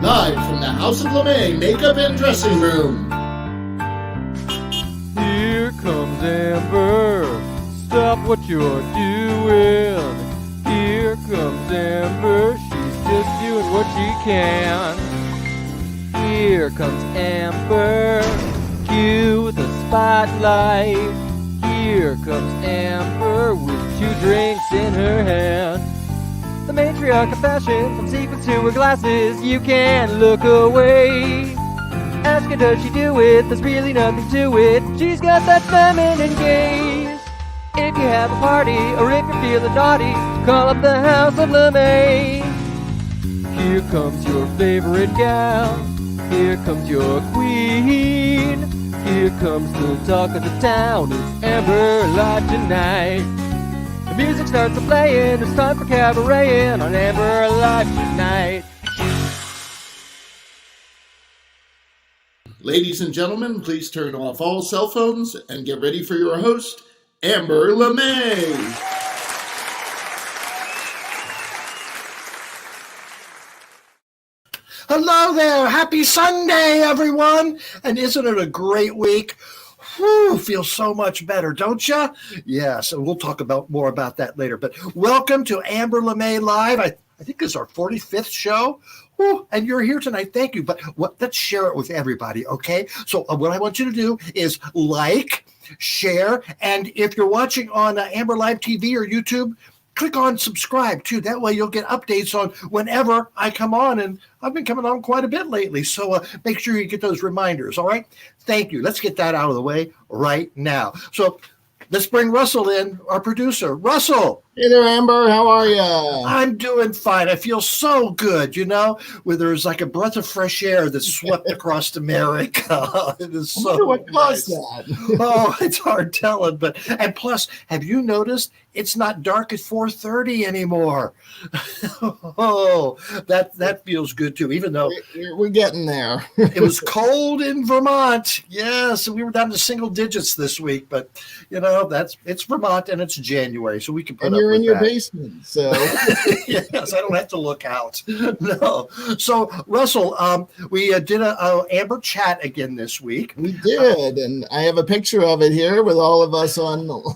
live from the House of LeMay Makeup and Dressing Room. Here comes Amber, stop what you're doing. Here comes Amber, she's just doing what she can. Here comes Amber, cue the spotlight. Here comes Amber with 2 drinks in her hand. The matriarch of fashion, from sequins to her glasses, you can't look away. Ask her, does she do it? There's really nothing to it. She's got that feminine gaze. If you have a party, or if you're feeling naughty, call up the House of LeMay. Here comes your favorite gal. Here comes your queen. Here comes the talk of the town. It's Amber Live tonight. The music starts to playing. It's time for cabareting on Amber Live tonight. Ladies and gentlemen, please turn off all cell phones and get ready for your host, Amber LeMay. Hello there. Happy Sunday, everyone. And isn't it a great week? Whew, feels so much better, don't you? Yes, and we'll talk more about that later. But welcome to Amber LeMay Live. I think this is our 45th show. Whew, and you're here tonight. Thank you. But let's share it with everybody, okay? So what I want you to do is like, share, and if you're watching on Amber Live TV or YouTube, click on subscribe too. That way you'll get updates on whenever I come on, and I've been coming on quite a bit lately. So make sure you get those reminders. All right. Thank you. Let's get that out of the way right now. So let's bring Russell in, our producer. Russell. Hey there, Amber. How are you? I'm doing fine. I feel so good, where there's like a breath of fresh air that swept across America. It is so I wonder what caused nice. that. Oh, it's hard telling. And plus, have you noticed it's not dark at 4:30 anymore? Oh, that feels good too, even though we're getting there. it was cold in Vermont. Yes, we were down to single digits this week, but it's Vermont and it's January, so we can put and up you're with in your that. basement, so Yes, I don't have to look out. No. So Russell, we did a Amber chat again this week. we did, and I have a picture of it here with all of us on out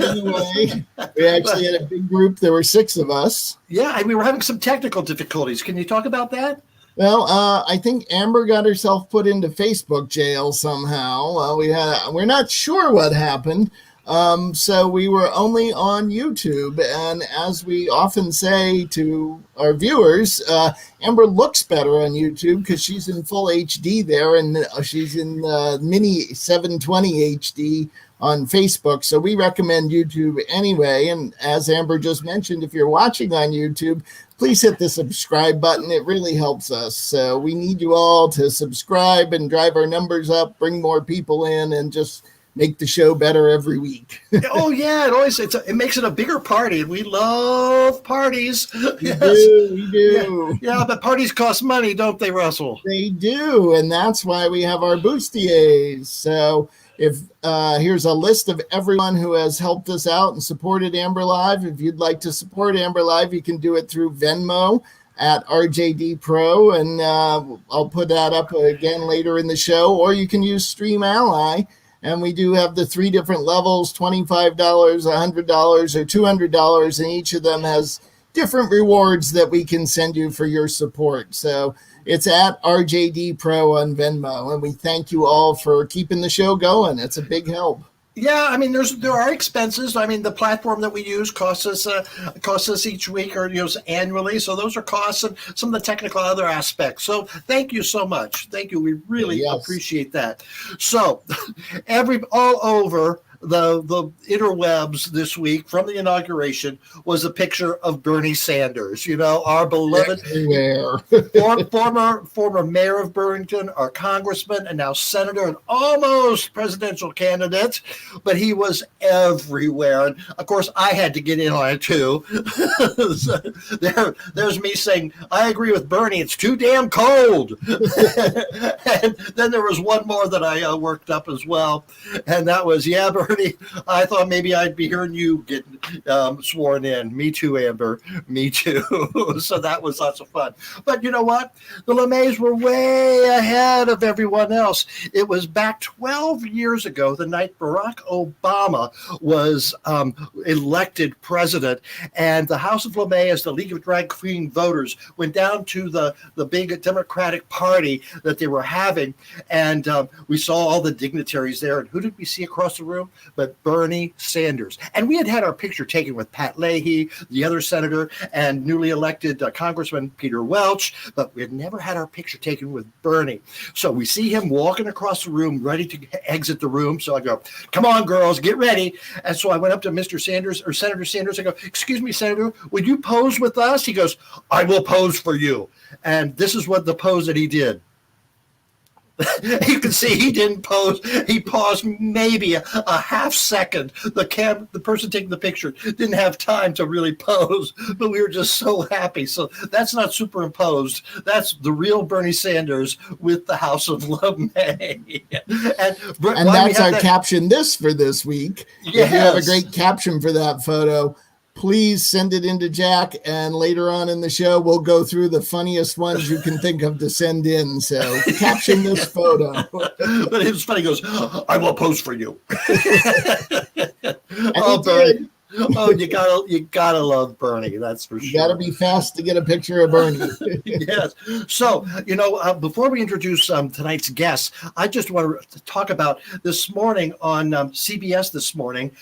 of the way. We actually had a big group. There were 6 of us. Yeah, and we were having some technical difficulties. Can you talk about that? Well, I think Amber got herself put into Facebook jail somehow. We're not sure what happened. So we were only on YouTube, and as we often say to our viewers, Amber looks better on YouTube because she's in full HD there, and she's in mini 720 HD on Facebook. So we recommend YouTube anyway. And as Amber just mentioned, if you're watching on YouTube, please hit the subscribe button. It really helps us. So we need you all to subscribe and drive our numbers up, bring more people in, and just make the show better every week. Oh yeah, it makes it a bigger party, and we love parties. We do. Yeah, but parties cost money, don't they, Russell? They do, and that's why we have our bustiers. So if here's a list of everyone who has helped us out and supported Amber Live. If you'd like to support Amber Live, you can do it through Venmo at RJD Pro, and I'll put that up again later in the show, or you can use Stream Ally. And we do have the 3 different levels, $25, $100, or $200, and each of them has different rewards that we can send you for your support. So it's at RJD Pro on Venmo, and we thank you all for keeping the show going. It's a big help. Yeah, I mean, there are expenses. I mean, the platform that we use costs us each week or annually. So those are costs and some of the technical other aspects. So thank you so much. Thank you. We really appreciate that. So all over the interwebs this week from the inauguration was a picture of Bernie Sanders, our beloved former mayor of Burlington, our congressman, and now senator and almost presidential candidate, but he was everywhere. And of course, I had to get in on it too. So there's me saying, I agree with Bernie, it's too damn cold. And then there was one more that I worked up as well, and that was, Bernie Bernie, I thought maybe I'd be hearing you get sworn in. Me too, Amber. Me too. So that was lots of fun. But you know what? The LeMays were way ahead of everyone else. It was back 12 years ago, the night Barack Obama was elected president, and the House of LeMay, as the League of Drag Queen Voters, went down to the big Democratic Party that they were having, and we saw all the dignitaries there. And who did we see across the room but Bernie Sanders? And we had our picture taken with Pat Leahy, the other senator, and newly elected Congressman Peter Welch, but we had never had our picture taken with Bernie. So we see him walking across the room, ready to exit the room. So I go, come on, girls, get ready. And so I went up to Mr. Sanders, or Senator Sanders. I go, excuse me, Senator, would you pose with us? He goes, I will pose for you. And this is what the pose that he did. You can see he didn't pose. He paused maybe a half second. The person taking the picture didn't have time to really pose, but we were just so happy. So that's not superimposed. That's the real Bernie Sanders with the House of LeMay. And that's our caption for this week. Yes. If you have a great caption for that photo, please send it into Jack, and later on in the show, we'll go through the funniest ones you can think of to send in. So caption this photo. But it was funny. He goes, I will pose for you. Oh, Bernie. Oh, you gotta love Bernie. That's for sure. You gotta be fast to get a picture of Bernie. Yes. So, before we introduce tonight's guest, I just want to talk about this morning on CBS this morning.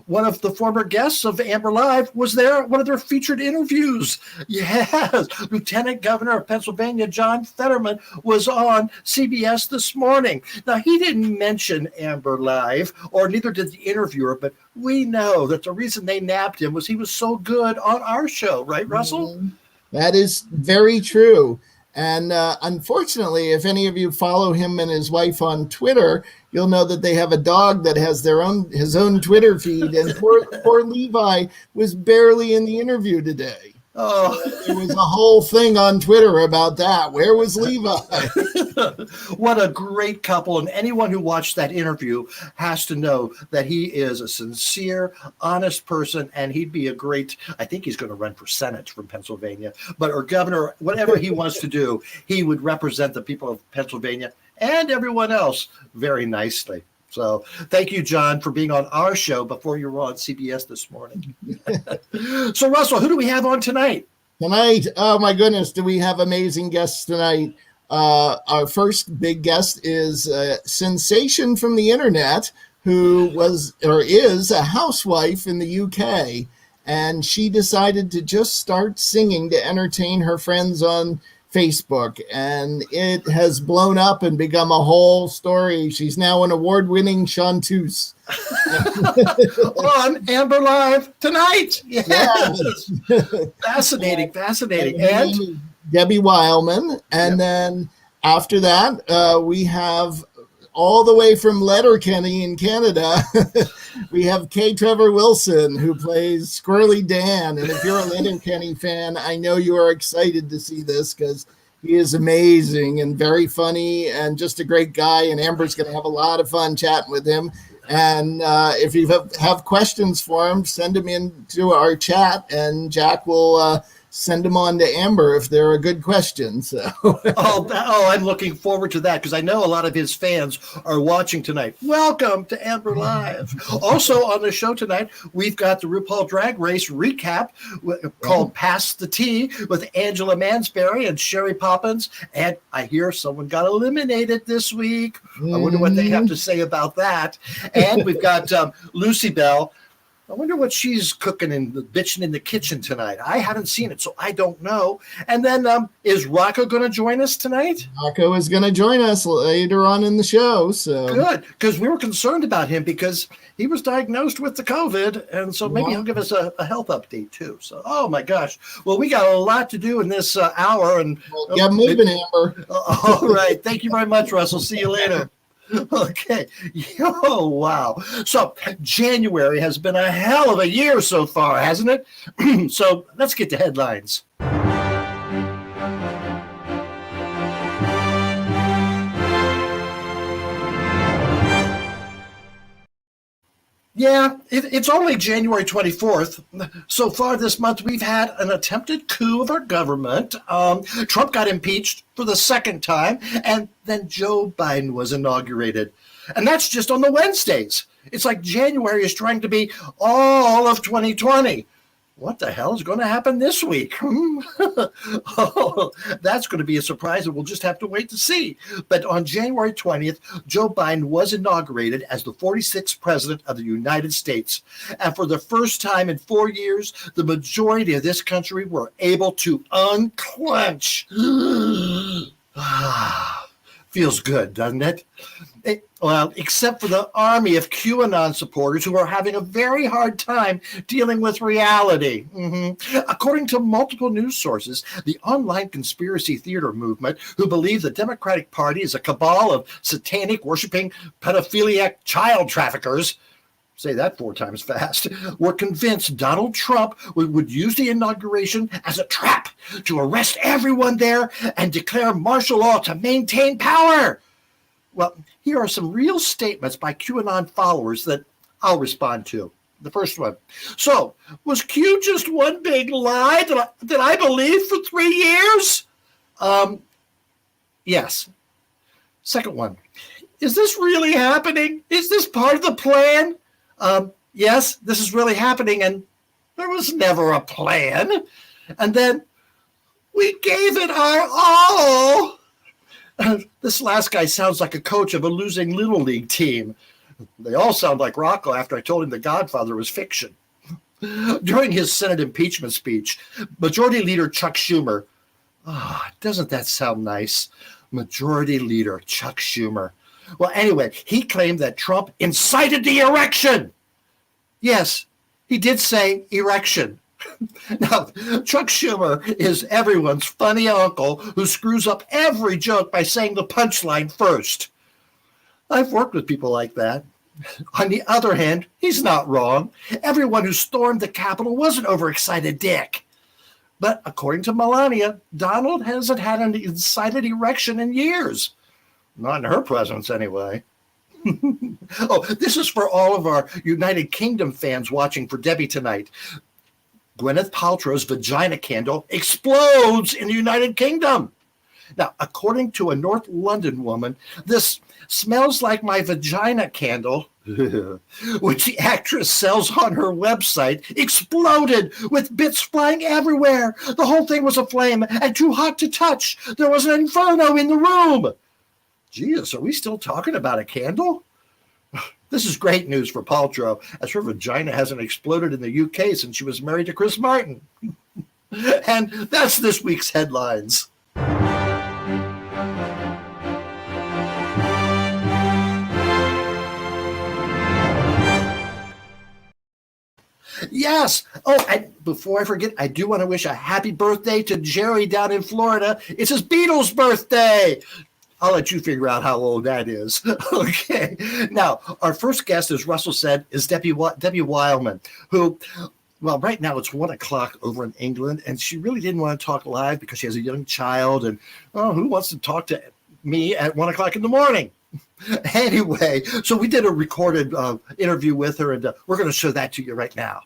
One of the former guests of Amber Live was there, one of their featured interviews. Yes. Lieutenant Governor of Pennsylvania, John Fetterman, was on CBS this morning. Now, he didn't mention Amber Live, or neither did the interviewer, but we know that the reason they nabbed him was he was so good on our show. Right, Russell? That is very true. And unfortunately, if any of you follow him and his wife on Twitter, you'll know that they have a dog that has his own Twitter feed. And poor Levi was barely in the interview today. Oh, there was a whole thing on Twitter about that. Where was Levi? What a great couple. And anyone who watched that interview has to know that he is a sincere, honest person. And he'd be I think he's going to run for Senate from Pennsylvania, or governor, whatever he wants to do. He would represent the people of Pennsylvania and everyone else very nicely. So thank you, John, for being on our show before you were on CBS this morning. So, Russell, who do we have on tonight? Tonight, oh my goodness, do we have amazing guests tonight? Our first big guest is a sensation from the internet who is a housewife in the UK. And she decided to just start singing to entertain her friends on Facebook, and it has blown up and become a whole story. She's now an award-winning chanteuse. On Amber Live tonight. Yes. Fascinating. And Debbie Wileman. And then after that, we have all the way from Letterkenny in Canada, we have K Trevor Wilson, who plays Squirrely Dan. And if you're a Letterkenny fan, I know you are excited to see this because he is amazing and very funny and just a great guy. And Amber's going to have a lot of fun chatting with him. And if you have questions for him, send them into our chat, and Jack will send them on to Amber if they're a good question. So, I'm looking forward to that because I know a lot of his fans are watching tonight. Welcome to Amber Live. Also on the show tonight, we've got the RuPaul Drag Race recap called Pass the Tea with Angela Mansberry and Sherry Poppins. And I hear someone got eliminated this week. I wonder what they have to say about that. And we've got Lucy Belle. I wonder what she's cooking and bitching in the kitchen tonight. I haven't seen it, so I don't know. And then is Rocco going to join us tonight? Rocco is going to join us later on in the show. So good, because we were concerned about him because he was diagnosed with the COVID, and so maybe he'll give us a health update too. So, oh my gosh. Well, we got a lot to do in this hour. And get moving, Amber. All right. Thank you very much, Russell. See you later. Okay. Oh, wow. So January has been a hell of a year so far, hasn't it? So let's get to headlines. Yeah, it's only January 24th. So far this month, we've had an attempted coup of our government. Trump got impeached for the second time, and then Joe Biden was inaugurated. And that's just on the Wednesdays. It's like January is trying to be all of 2020. What the hell is going to happen this week? Oh, that's going to be a surprise, and we'll just have to wait to see. But on January 20th, Joe Biden was inaugurated as the 46th president of the United States. And for the first time in 4 years, the majority of this country were able to unclench. Feels good, doesn't it? Well, except for the army of QAnon supporters who are having a very hard time dealing with reality. According to multiple news sources, the online conspiracy theater movement, who believe the Democratic Party is a cabal of satanic worshiping pedophiliac child traffickers, say that 4 times fast, were convinced Donald Trump would use the inauguration as a trap to arrest everyone there and declare martial law to maintain power. Well, here are some real statements by QAnon followers that I'll respond to. The first one. So, was Q just one big lie that I believed for 3 years? Yes. Second one. Is this really happening? Is this part of the plan? Yes, this is really happening, and there was never a plan. And then we gave it our all. This last guy sounds like a coach of a losing Little League team. They all sound like Rocco after I told him The Godfather was fiction. During his Senate impeachment speech, Majority Leader Chuck Schumer, doesn't that sound nice? Majority Leader Chuck Schumer. Well, anyway, he claimed that Trump incited the erection. Yes, he did say erection. Now, Chuck Schumer is everyone's funny uncle who screws up every joke by saying the punchline first. I've worked with people like that. On the other hand, he's not wrong. Everyone who stormed the Capitol was an overexcited dick. But according to Melania, Donald hasn't had an incited erection in years. Not in her presence, anyway. This is for all of our United Kingdom fans watching for Debbie tonight. Gwyneth Paltrow's vagina candle explodes in the United Kingdom. Now, according to a North London woman, this smells like my vagina candle, which the actress sells on her website, exploded with bits flying everywhere. The whole thing was aflame and too hot to touch. There was an inferno in the room. Jesus, are we still talking about a candle? This is great news for Paltrow, as her vagina hasn't exploded in the UK since she was married to Chris Martin. And that's this week's headlines. Yes. And before I forget, I do want to wish a happy birthday to Jerry down in Florida. It's his Beatles birthday. I'll let you figure out how old that is. Okay. Now, our first guest, as Russell said, is Debbie Wileman, who, well, right now it's 1 o'clock over in England, and she really didn't want to talk live because she has a young child, and who wants to talk to me at 1 o'clock in the morning? Anyway, so we did a recorded interview with her, and we're going to show that to you right now.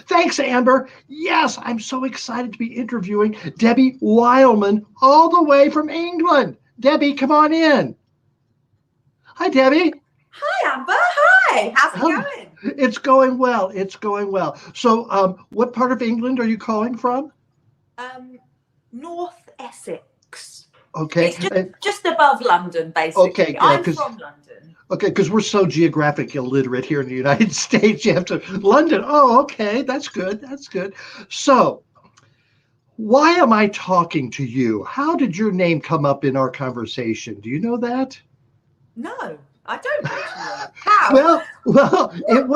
Thanks, Amber. Yes, I'm so excited to be interviewing Debbie Wileman all the way from England. Debbie, come on in. Hi, Debbie. Hi, Amber. Hi. How's it going? It's going well. It's going well. So what part of England are you calling from? North Essex. Okay. It's just above London, basically. Okay, I'm from London. Okay, because we're so geographic illiterate here in the United States. You have to, London. Oh, okay. That's good. That's good. So why am I talking to you? How did your name come up in our conversation? Do you know that? No, I don't actually. How? Well, it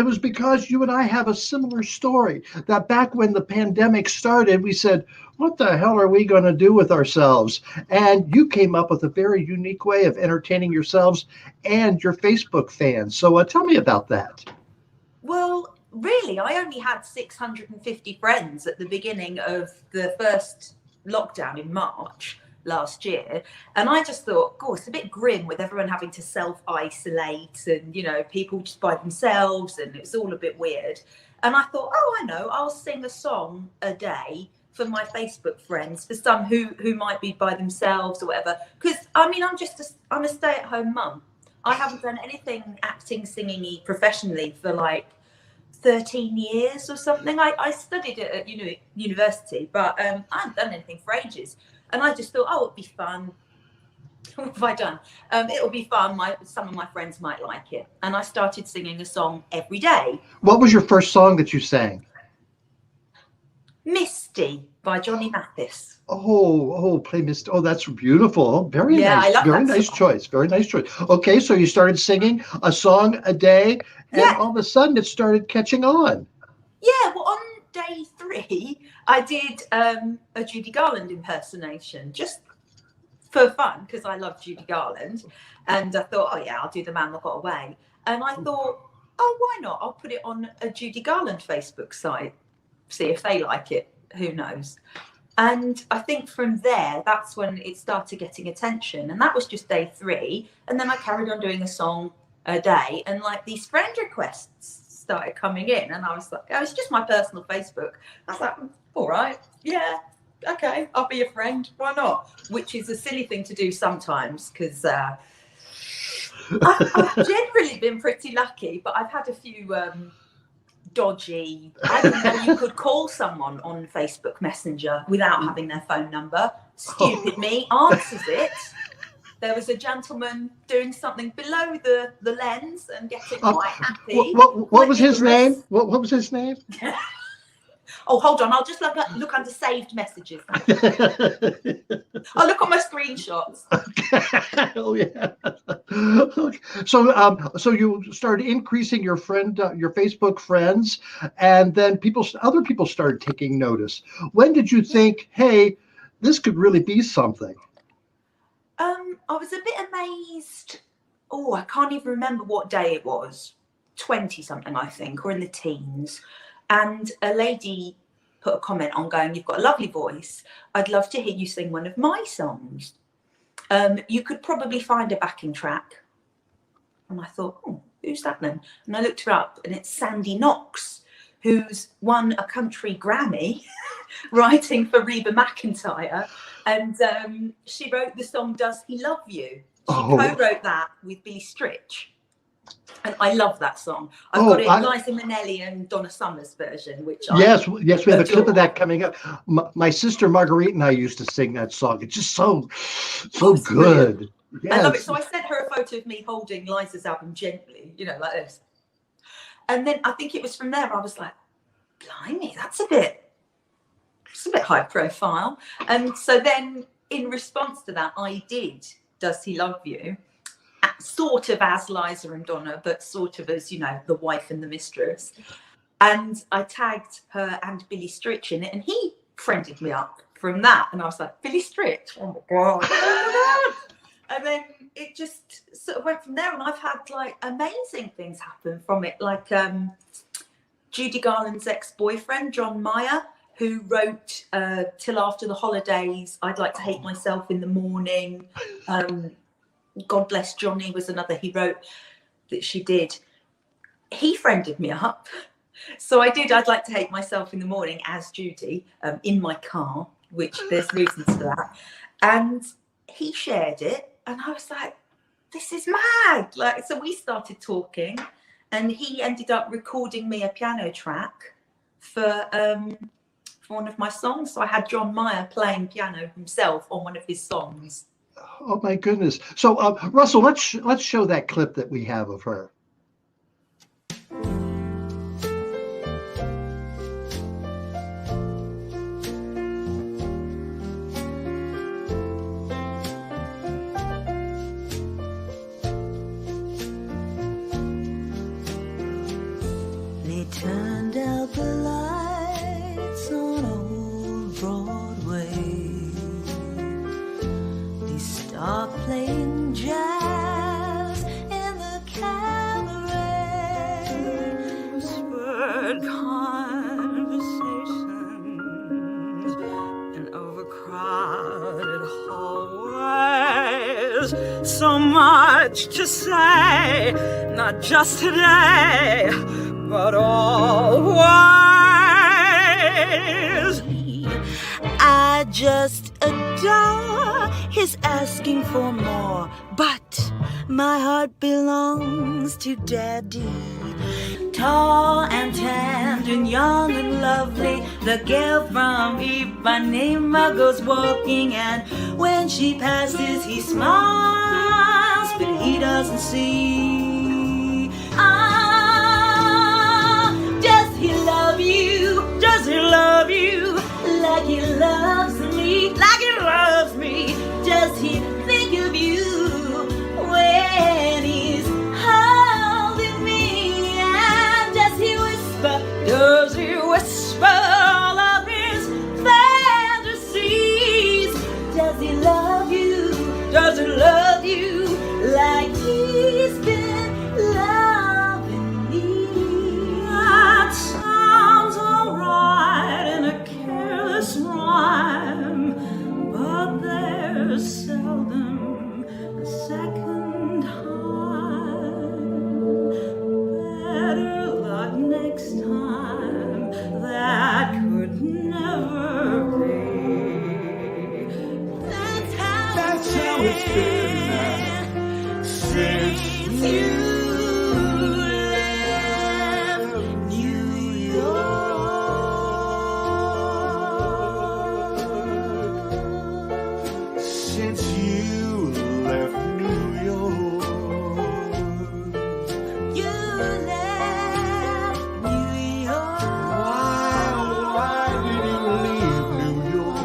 was because you and I have a similar story. That back when the pandemic started, we said, what the hell are we going to do with ourselves? And you came up with a very unique way of entertaining yourselves and your Facebook fans. So tell me about that. Well, really, I only had 650 friends at the beginning of the first lockdown in March. last year. And I just thought, God, it's a bit grim with everyone having to self-isolate and, you know, people just by themselves, and it's all a bit weird. And I thought, oh, I know, I'll sing a song a day for my Facebook friends, for some who might be by themselves or whatever. Because, I mean, I'm a stay-at-home mum. I haven't done anything acting, singing professionally for like 13 years or something. I studied it at university, but I hadn't done anything for ages. And I just thought, oh, it'll be fun. What have I done? It'll be fun. Some of my friends might like it. And I started singing a song every day. What was your first song that you sang? Misty by Johnny Mathis. Play Misty. Oh, that's beautiful. Very Yeah, nice. I love Very that nice song. choice. Very nice choice. Okay, so you started singing a song a day, and all of a sudden it started catching on. Yeah, well, on day 3, I did a Judy Garland impersonation, just for fun, because I love Judy Garland. And I thought, oh yeah, I'll do The Man That Got Away. And I thought, oh, why not? I'll put it on a Judy Garland Facebook site, see if they like it. Who knows? And I think from there, that's when it started getting attention. And that was just day 3. And then I carried on doing a song a day. And like these friend requests started coming in. And I was like, oh, it's just my personal Facebook. I was like, all right, yeah, okay, I'll be a friend. Why not? Which is a silly thing to do sometimes, because I've generally been pretty lucky, but I've had a few dodgy. I didn't know you could call someone on Facebook Messenger without having their phone number. Stupid me answers it. There was a gentleman doing something below the lens and getting quite happy. What was his name? What was his name? Oh, hold on. I'll just look under saved messages. I'll look on my screenshots. Oh yeah. Okay. So you started increasing your Facebook friends, and then other people started taking notice. When did you think, hey, this could really be something? I was a bit amazed. Oh, I can't even remember what day it was. 20 something, I think, or in the teens. And a lady put a comment on going, you've got a lovely voice. I'd love to hear you sing one of my songs. You could probably find a backing track. And I thought, oh, who's that then? And I looked her up, and it's Sandy Knox, who's won a country Grammy writing for Reba McEntire. And she wrote the song Does He Love You? She co-wrote that with Billy Stritch. And I love that song. I've got it, Liza Minnelli and Donna Summer's version, which yes, we have a clip of that coming up. My sister Marguerite and I used to sing that song. It's just so good. Yes. I love it. So I sent her a photo of me holding Liza's album gently, like this. And then I think it was from there I was like, blimey, that's a bit high profile. And so then in response to that, I did Does He Love You? Sort of as Liza and Donna, but sort of as, the wife and the mistress. And I tagged her and Billy Stritch in it, and he friended me up from that. And I was like, Billy Stritch? Oh my God. And then it just sort of went from there. And I've had like amazing things happen from it. Like Judy Garland's ex-boyfriend, John Mayer, who wrote Till After the Holidays, I'd Like to Hate Myself in the Morning. God Bless Johnny was another he wrote that she did. He friended me up. So I did I'd Like to Hate Myself in the Morning as Judy in my car, which there's reasons for that. And he shared it, and I was like, this is mad. So we started talking, and he ended up recording me a piano track for one of my songs. So I had John Mayer playing piano himself on one of his songs. Oh my goodness! So Russell, let's show that clip that we have of her. They turned out the lights on old Broadway. Start playing jazz in the cabaret. Spurred conversations in overcrowded halls. much to say, not just today, but always. I just adore his asking for more, but my heart belongs to Daddy. Tall and tanned and young and lovely, the girl from Ipanema goes walking, and when she passes he smiles, but he doesn't see. Ah, does he love you? Does he love you like he loves me? Like he loves me? Does he think of you when he's holding me? And does he whisper all of his fantasies? Does he love you? Does he love you like he's been loving me? That sounds alright in a careless rhyme, but there's seldom a second time. Better luck next time, that could never be. That's how it's been since you left New York. Since you left New York. You left New York. Why did you leave New York?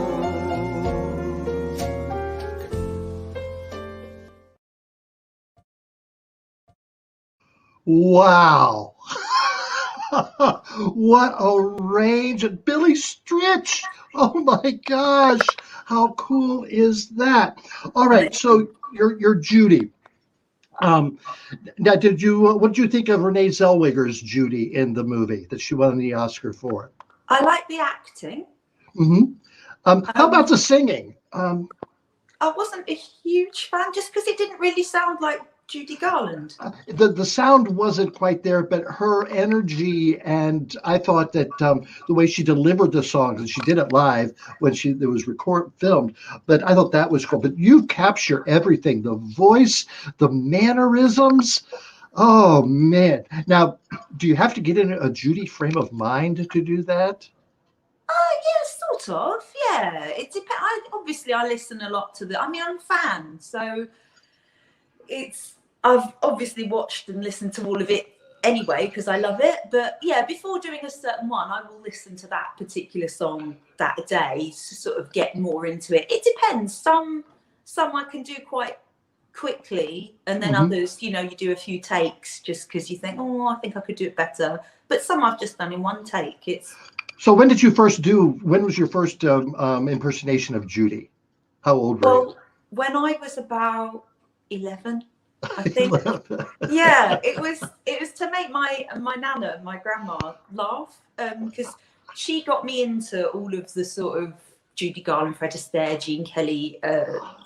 Wow. What a range. Billy Stritch. Oh my gosh. How cool is that? All right. So you're Judy. Now, what did you think of Renee Zellweger's Judy in the movie that she won the Oscar for? I like the acting. Mm-hmm. How about the singing? I wasn't a huge fan just because it didn't really sound like Judy Garland. The sound wasn't quite there, but her energy, and I thought that the way she delivered the songs, and she did it live when it was filmed, but I thought that was cool. But you capture everything, the voice, the mannerisms. Oh man. Now, do you have to get in a Judy frame of mind to do that? Yeah, sort of. Yeah, it depends. Obviously I listen a lot to I'm a fan, so I've obviously watched and listened to all of it anyway because I love it. But yeah, before doing a certain one, I will listen to that particular song that day to sort of get more into it. It depends. Some I can do quite quickly, and then others, you do a few takes just because you think, oh, I think I could do it better. But some I've just done in one take. So when was your first impersonation of Judy? How old were you? When I was about 11. I think, yeah, it was to make my nana, my grandma, laugh, because she got me into all of the sort of Judy Garland, Fred Astaire, Gene Kelly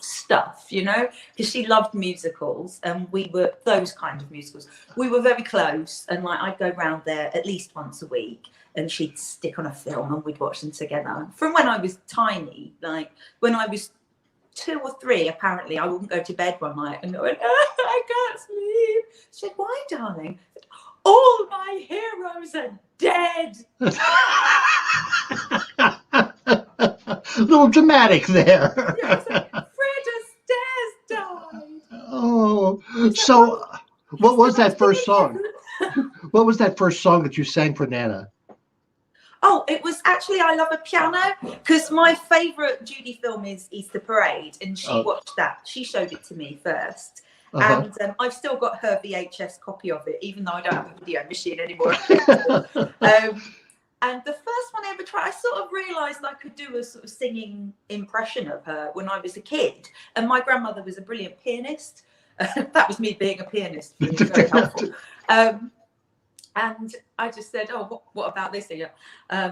stuff, because she loved musicals, and we were those kind of musicals. We were very close, and I'd go round there at least once a week, and she'd stick on a film, and we'd watch them together. From when I was tiny, when I was 2 or 3, apparently, I wouldn't go to bed one night and go, I can't sleep. She said, why, darling? I said, all my heroes are dead. A little dramatic there. Yeah, Fred Astaire's died. Oh, so what was that first song? What was that first song that you sang for Nana? Oh, it was actually I Love a Piano, because my favourite Judy film is Easter Parade, and she watched that. She showed it to me first. And I've still got her VHS copy of it, even though I don't have a video machine anymore. And the first one I ever tried, I sort of realised I could do a sort of singing impression of her when I was a kid. And my grandmother was a brilliant pianist. That was me being a pianist. Very helpful. And I just said, oh, what about this here? I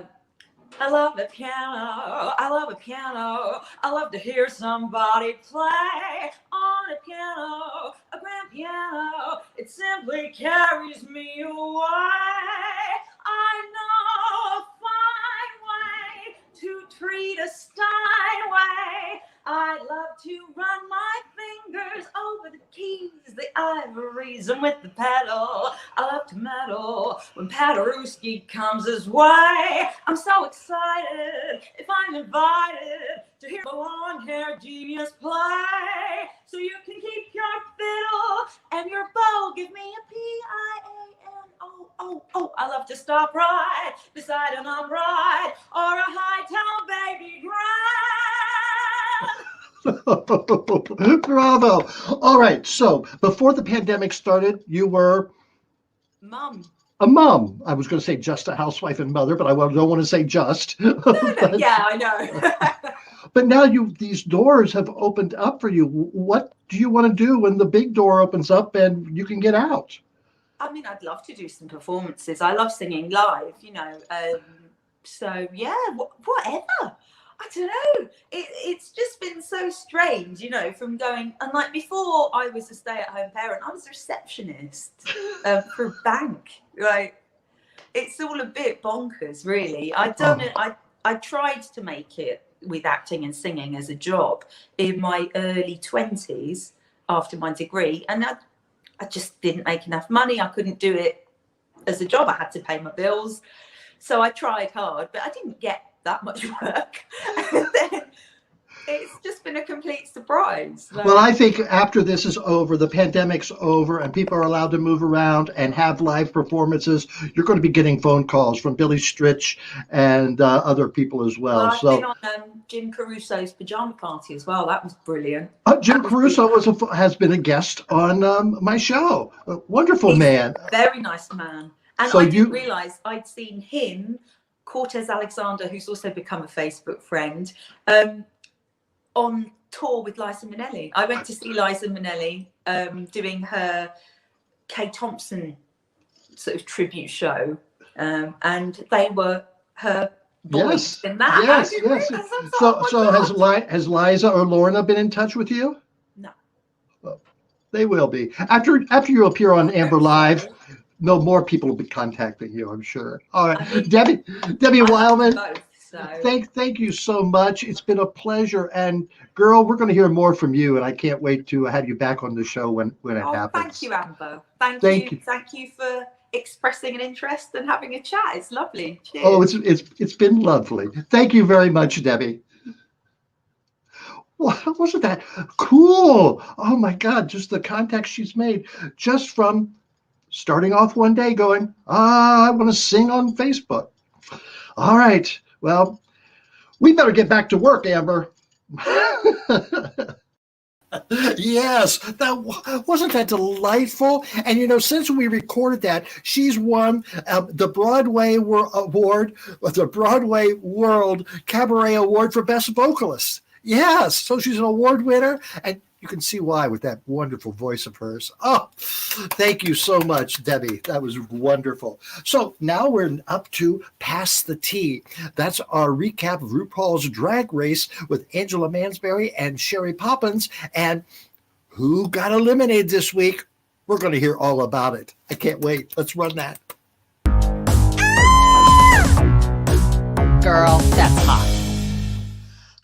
love the piano. I love a piano. I love to hear somebody play on a piano. A grand piano. It simply carries me away. I know a fine way to treat a Steinway. I love to run my fingers over the keys, the ivories, and with the pedal, I love to meddle when Paderewski comes his way. I'm so excited if I'm invited to hear the long-haired genius play. So you can keep your fiddle and your bow. Give me a P-I-A-N-O-O-O. I love to stop right beside an upright or a high-town baby grand. Bravo. All right. So before the pandemic started, you were Mum. a mom. I was going to say just a housewife and mother, but I don't want to say just. But, yeah, I know. But now these doors have opened up for you. What do you want to do when the big door opens up and you can get out? I mean, I'd love to do some performances. I love singing live, you know. So yeah, whatever. I don't know. It's just been so strange, you know, from going, and like before I was a stay-at-home parent, I was a receptionist for a bank. Like, it's all a bit bonkers, really. I tried to make it with acting and singing as a job in my early 20s after my degree, and I just didn't make enough money. I couldn't do it as a job. I had to pay my bills. So I tried hard, but I didn't get that much work. And then it's just been a complete surprise. Well, I think after this is over, the pandemic's over, and people are allowed to move around and have live performances, you're going to be getting phone calls from Billy Stritch and other people as well. I've been on Jim Caruso's pajama party as well. That was brilliant. Jim Caruso has been a guest on my show. A wonderful man. Very nice man. And so I didn't realize I'd seen him, Cortez Alexander, who's also become a Facebook friend, on tour with Liza Minnelli. I went to see Liza Minnelli doing her Kay Thompson sort of tribute show, and they were her boys in that. Yes. So has Liza or Lorna been in touch with you? No. Well, they will be. After you appear on Amber Live, no more people will be contacting you, I'm sure. All right. I mean, Debbie Wileman, thank you so much. It's been a pleasure. And girl, we're going to hear more from you, and I can't wait to have you back on the show when it happens. Thank you, Amber. Thank you. Thank you for expressing an interest and having a chat. It's lovely. Cheers. Oh, it's been lovely. Thank you very much, Debbie. Wasn't that cool? Oh my God, just the contacts she's made just from starting off one day going, I want to sing on Facebook. All right. Well, we better get back to work, Amber. Yes, wasn't that delightful? And you know, since we recorded that, she's won the Broadway Award, the Broadway World Cabaret Award for Best Vocalist. Yes, so she's an award winner, and you can see why with that wonderful voice of hers. Oh, thank you so much, Debbie. That was wonderful. So now we're up to Pass the Tea. That's our recap of RuPaul's Drag Race with Angela Mansberry and Sherry Poppins. And who got eliminated this week? We're going to hear all about it. I can't wait. Let's run that. Girl, that's hot.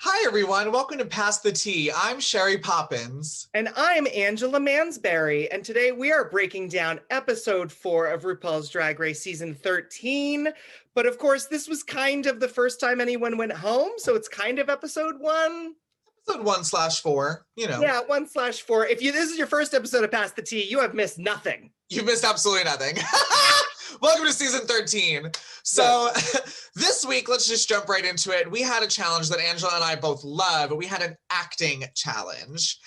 Hi, everyone. Welcome to Pass the Tea. I'm Sherry Poppins. And I'm Angela Mansberry. And today we are breaking down episode 4 of RuPaul's Drag Race season 13. But of course, this was kind of the first time anyone went home. So it's kind of episode 1. Episode 1/4, you know. Yeah, 1/4. If this is your first episode of Pass the Tea, you have missed nothing. You've missed absolutely nothing. Welcome to season 13. So this week, let's just jump right into it. We had a challenge that Angela and I both love. We had an acting challenge.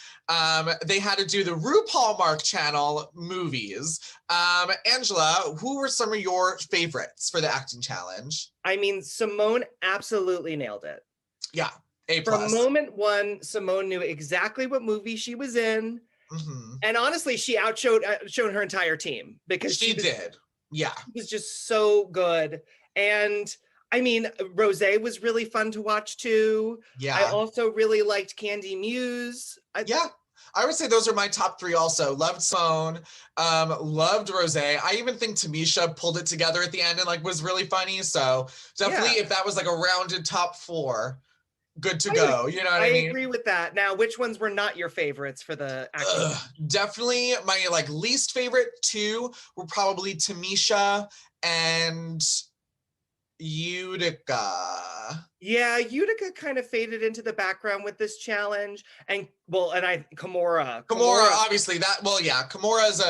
They had to do the RuPaul Mark Channel movies. Angela, who were some of your favorites for the acting challenge? I mean, Simone absolutely nailed it. Yeah, A+. From moment one, Simone knew exactly what movie she was in. Mm-hmm. And honestly, she outshowed her entire team because she did. Yeah. She was just so good. And I mean, Rosé was really fun to watch too. Yeah. I also really liked Candy Muse. Yeah. I would say those are my top 3 also. Loved Simone, loved Rosé. I even think Tamisha pulled it together at the end and like was really funny. So definitely if that was like a rounded top 4, good to go. You know what I mean? I agree with that. Now, which ones were not your favorites for the acting? Definitely my like least favorite 2 were probably Tamisha and Utica. Yeah, Utica kind of faded into the background with this challenge, and Kimora, obviously Kimora is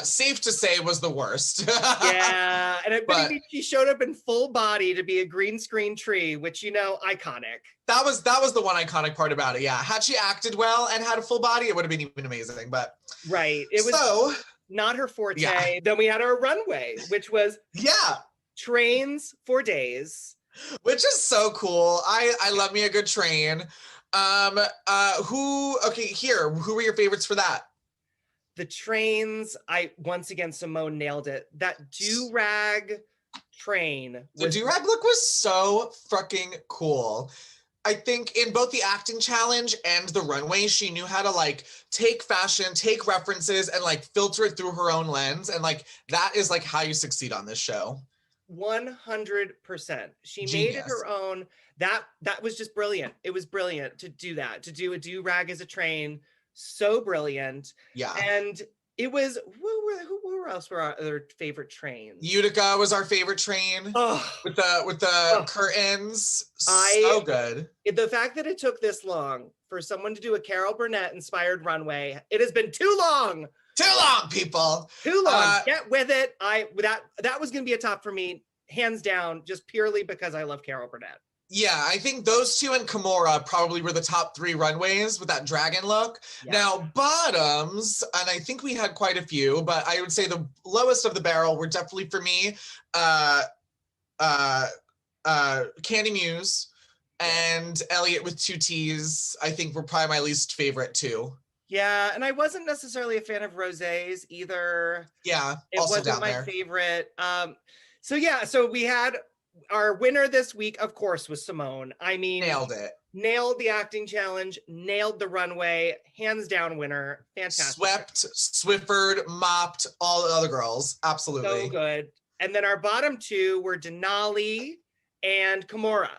safe to say was the worst. Yeah, and she showed up in full body to be a green screen tree, which iconic. That was the one iconic part about it. Yeah, had she acted well and had a full body, it would have been even amazing. But right, it was not her forte. Yeah. Then we had our runway, which was trains for days, which is so cool. I love me a good train. Who were your favorites for that? The trains, once again Simone nailed it. That do-rag train. The do-rag look was so fucking cool. I think in both the acting challenge and the runway, she knew how to like take fashion, take references, and like filter it through her own lens. And like that is like how you succeed on this show. 100%. She made it her own. That was just brilliant. It was brilliant to do that, to do a do-rag as a train. So brilliant. Yeah. And it was, who else were our other favorite trains? Utica was our favorite train. With the curtains. So good. The fact that it took this long for someone to do a Carol Burnett inspired runway, it has been too long. Too long, people. Too long. Get with it. That was going to be a top for me, hands down, just purely because I love Carol Burnett. Yeah, I think those 2 and Kimora probably were the top 3 runways with that dragon look. Yeah. Now, bottoms, and I think we had quite a few, but I would say the lowest of the barrel were definitely for me, Candy Muse and Elliot with 2 T's, I think were probably my least favorite too. Yeah, and I wasn't necessarily a fan of Rosé's either. Yeah, it wasn't my favorite. So we had our winner this week, of course, was Simone. I mean, nailed it. Nailed the acting challenge, nailed the runway, hands down winner. Fantastic. Swept, Swiffered, mopped all the other girls. Absolutely. So good. And then our bottom 2 were Denali and Kimora.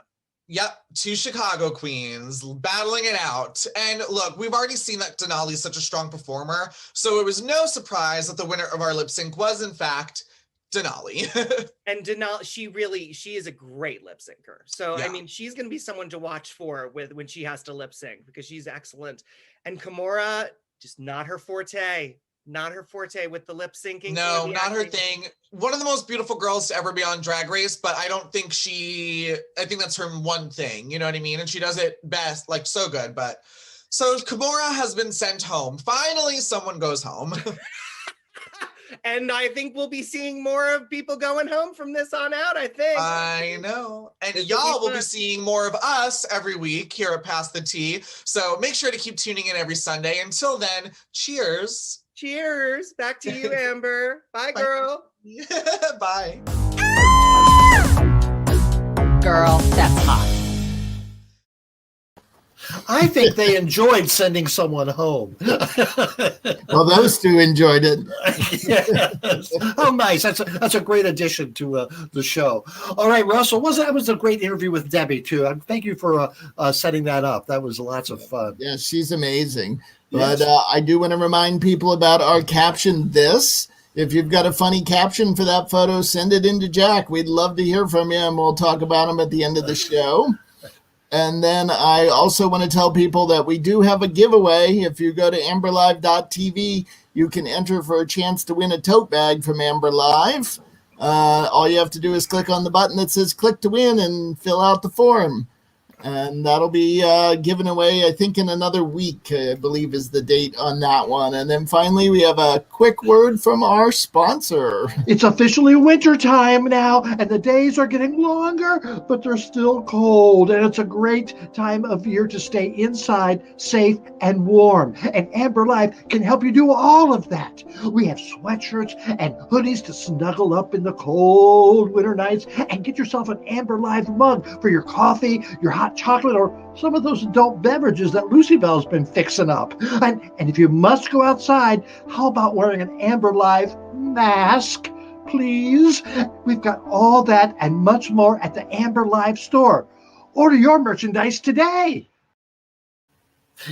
Yep, 2 Chicago queens battling it out. And look, we've already seen that Denali's such a strong performer, so it was no surprise that the winner of our lip sync was, in fact, Denali. And Denali, she is a great lip syncer. So, I mean, she's going to be someone to watch for when she has to lip sync because she's excellent. And Kimora, just not her forte. Not her forte with the lip syncing. No, not her thing. One of the most beautiful girls to ever be on Drag Race, but I don't think I think that's her one thing, you know what I mean? And she does it best, like so good. But so Kimora has been sent home. Finally, someone goes home. And I think we'll be seeing more of people going home from this on out, I think. I know. And y'all will be seeing more of us every week here at Pass the Tea. So make sure to keep tuning in every Sunday. Until then, cheers. Cheers. Back to you, Amber. Bye, girl. Bye. Girl, that's hot. I think they enjoyed sending someone home. Well, those 2 enjoyed it. Yes. Oh, nice. That's a great addition to the show. All right, Russell, that was a great interview with Debbie, too. Thank you for setting that up. That was lots of fun. Yeah, she's amazing. But I do want to remind people about our caption this. If you've got a funny caption for that photo, send it in to Jack. We'd love to hear from you, and we'll talk about them at the end of the show. And then I also want to tell people that we do have a giveaway. If you go to amberlive.tv, you can enter for a chance to win a tote bag from Amber Live. All you have to do is click on the button that says click to win and fill out the form. And that'll be given away, I think, in another week, I believe is the date on that one. And then finally, we have a quick word from our sponsor. It's officially winter time now, and the days are getting longer, but they're still cold. And it's a great time of year to stay inside, safe, and warm. And Amber Live can help you do all of that. We have sweatshirts and hoodies to snuggle up in the cold winter nights, and get yourself an Amber Live mug for your coffee, your hot hot chocolate or some of those adult beverages that Lucy Belle's been fixing up. And if you must go outside, how about wearing an Amber Live mask, please? We've got all that and much more at the Amber Live store. Order your merchandise today.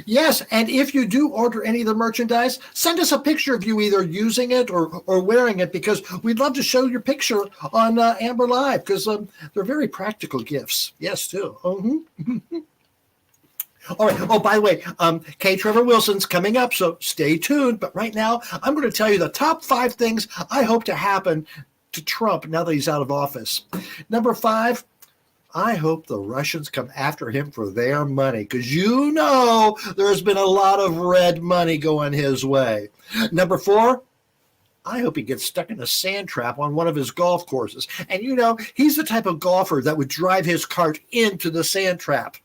Yes, and if you do order any of the merchandise, send us a picture of you either using it or wearing it, because we'd love to show your picture on Amber Live, because they're very practical gifts. Yes, too. All right. Oh, by the way, K Trevor Wilson's coming up, so stay tuned. But right now, I'm going to tell you the top 5 things I hope to happen to Trump now that he's out of office. Number 5, I hope the Russians come after him for their money, because you know there's been a lot of red money going his way. Number 4, I hope he gets stuck in a sand trap on one of his golf courses. And you know, he's the type of golfer that would drive his cart into the sand trap.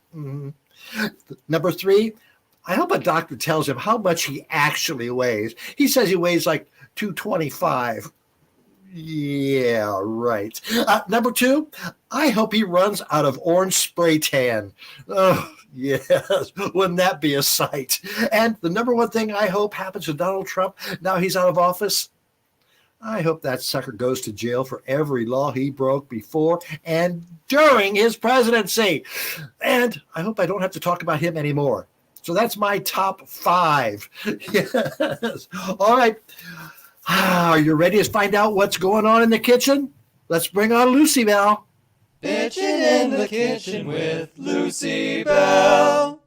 Number 3, I hope a doctor tells him how much he actually weighs. He says he weighs like 225. Yeah, right. Number 2, I hope he runs out of orange spray tan. Oh, yes, wouldn't that be a sight? And the number 1 thing I hope happens to Donald Trump now he's out of office, I hope that sucker goes to jail for every law he broke before and during his presidency. And I hope I don't have to talk about him anymore. So that's my top 5. Yes. All right. Are you ready to find out what's going on in the kitchen? Let's bring on Lucy Belle. Bitchin' in the kitchen with Lucy Belle.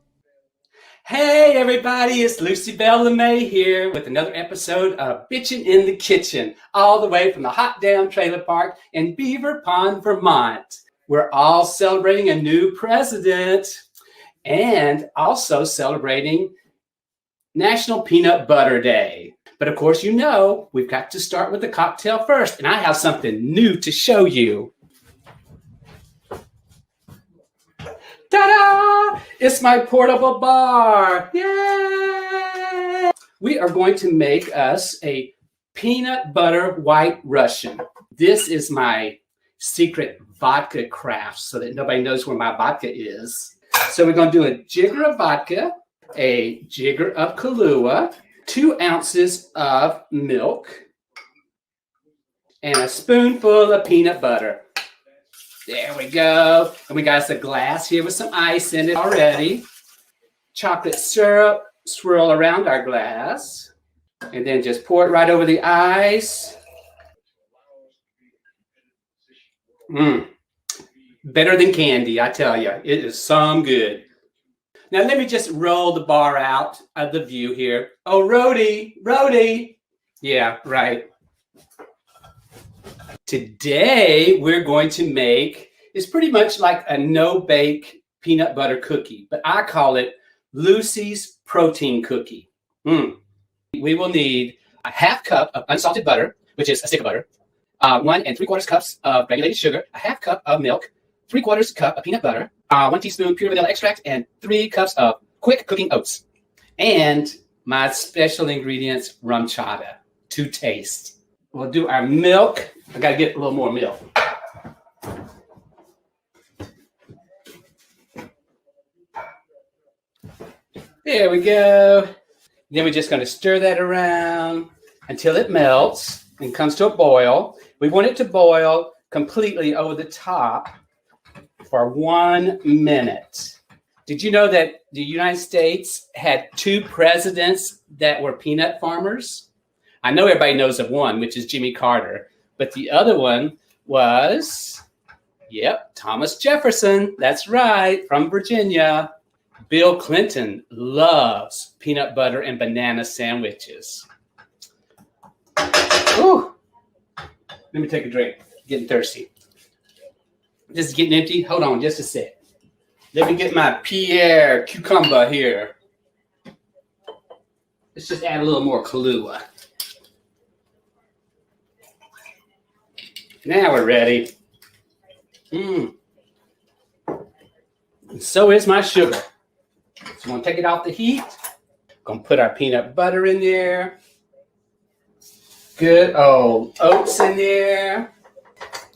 Hey everybody, it's Lucy Belle LeMay here with another episode of Bitchin' in the Kitchen, all the way from the hot damn trailer park in Beaver Pond, Vermont. We're all celebrating a new president and also celebrating National Peanut Butter Day. But of course, you know, we've got to start with the cocktail first, and I have something new to show you. Ta-da! It's my portable bar. Yay! We are going to make us a peanut butter white Russian. This is my secret vodka craft so that nobody knows where my vodka is. So we're going to do a jigger of vodka, a jigger of Kahlua, 2 ounces of milk, and a spoonful of peanut butter. There we go. And we got us a glass here with some ice in it already. Chocolate syrup, swirl around our glass. And then just pour it right over the ice. Better than candy, I tell you. It is some good. Now let me just roll the bar out of the view here. Oh, Rhodey. Yeah, right. Today, we're going to make, it's pretty much like a no-bake peanut butter cookie, but I call it Lucy's protein cookie. We will need a half cup of unsalted butter, which is a stick of butter, 1 3/4 cups of granulated sugar, a half cup of milk, 3/4 cup of peanut butter, 1 teaspoon pure vanilla extract, and 3 cups of quick cooking oats. And my special ingredients, rum chata, to taste. We'll do our milk. I got to get a little more milk. There we go. Then we're just going to stir that around until it melts and comes to a boil. We want it to boil completely over the top for 1 minute. Did you know that the United States had 2 presidents that were peanut farmers? I know everybody knows of one, which is Jimmy Carter, but the other one was, Thomas Jefferson. That's right, from Virginia. Bill Clinton loves peanut butter and banana sandwiches. Ooh. Let me take a drink. Getting thirsty. This is getting empty. Hold on just a sec. Let me get my Pierre cucumber here. Let's just add a little more Kahlua. Now we're ready. And so is my sugar. So I'm going to take it off the heat. Going to put our peanut butter in there. Good old oats in there.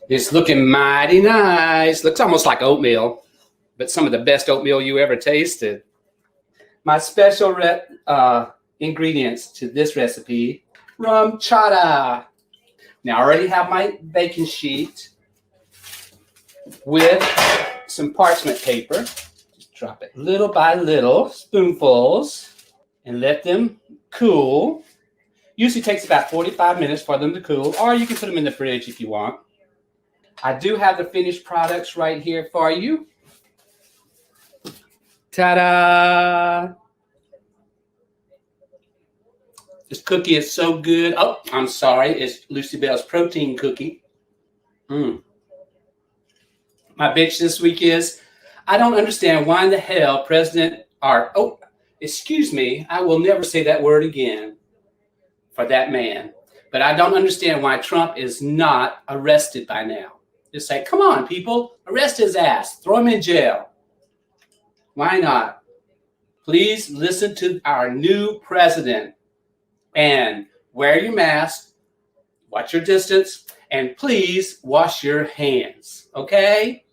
It's looking mighty nice. Looks almost like oatmeal. but some of the best oatmeal you ever tasted. My special ingredients to this recipe, rum chata. Now I already have my baking sheet with some parchment paper. Just drop it little by little, spoonfuls, and let them cool. Usually takes about 45 minutes for them to cool, or you can put them in the fridge if you want. I do have the finished products right here for you. Ta-da! This cookie is so good. Oh, I'm sorry. It's Lucy Belle's protein cookie. My bitch this week is, I don't understand why in the hell I will never say that word again for that man. But I don't understand why Trump is not arrested by now. Just say, come on, people, arrest his ass. Throw him in jail. Why not? Please listen to our new president and wear your mask, watch your distance, and please wash your hands, okay?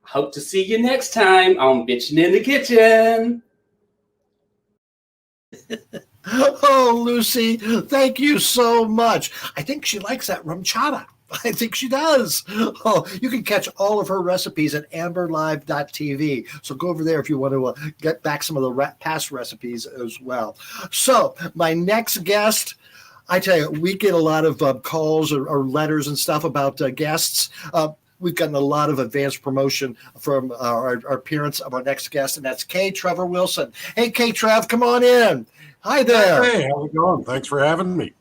Hope to see you next time on Bitchin' in the Kitchen. Oh, Lucy, thank you so much. I think she likes that rum chata. I think she does. Oh, you can catch all of her recipes at amberlive.tv. So go over there if you want to get back some of the past recipes as well. So my next guest, I tell you, we get a lot of calls or letters and stuff about guests. We've gotten a lot of advanced promotion from our appearance of our next guest, and that's K Trevor Wilson. Hey, K Trev, come on in. Hi there. Hey, how's it going? Thanks for having me.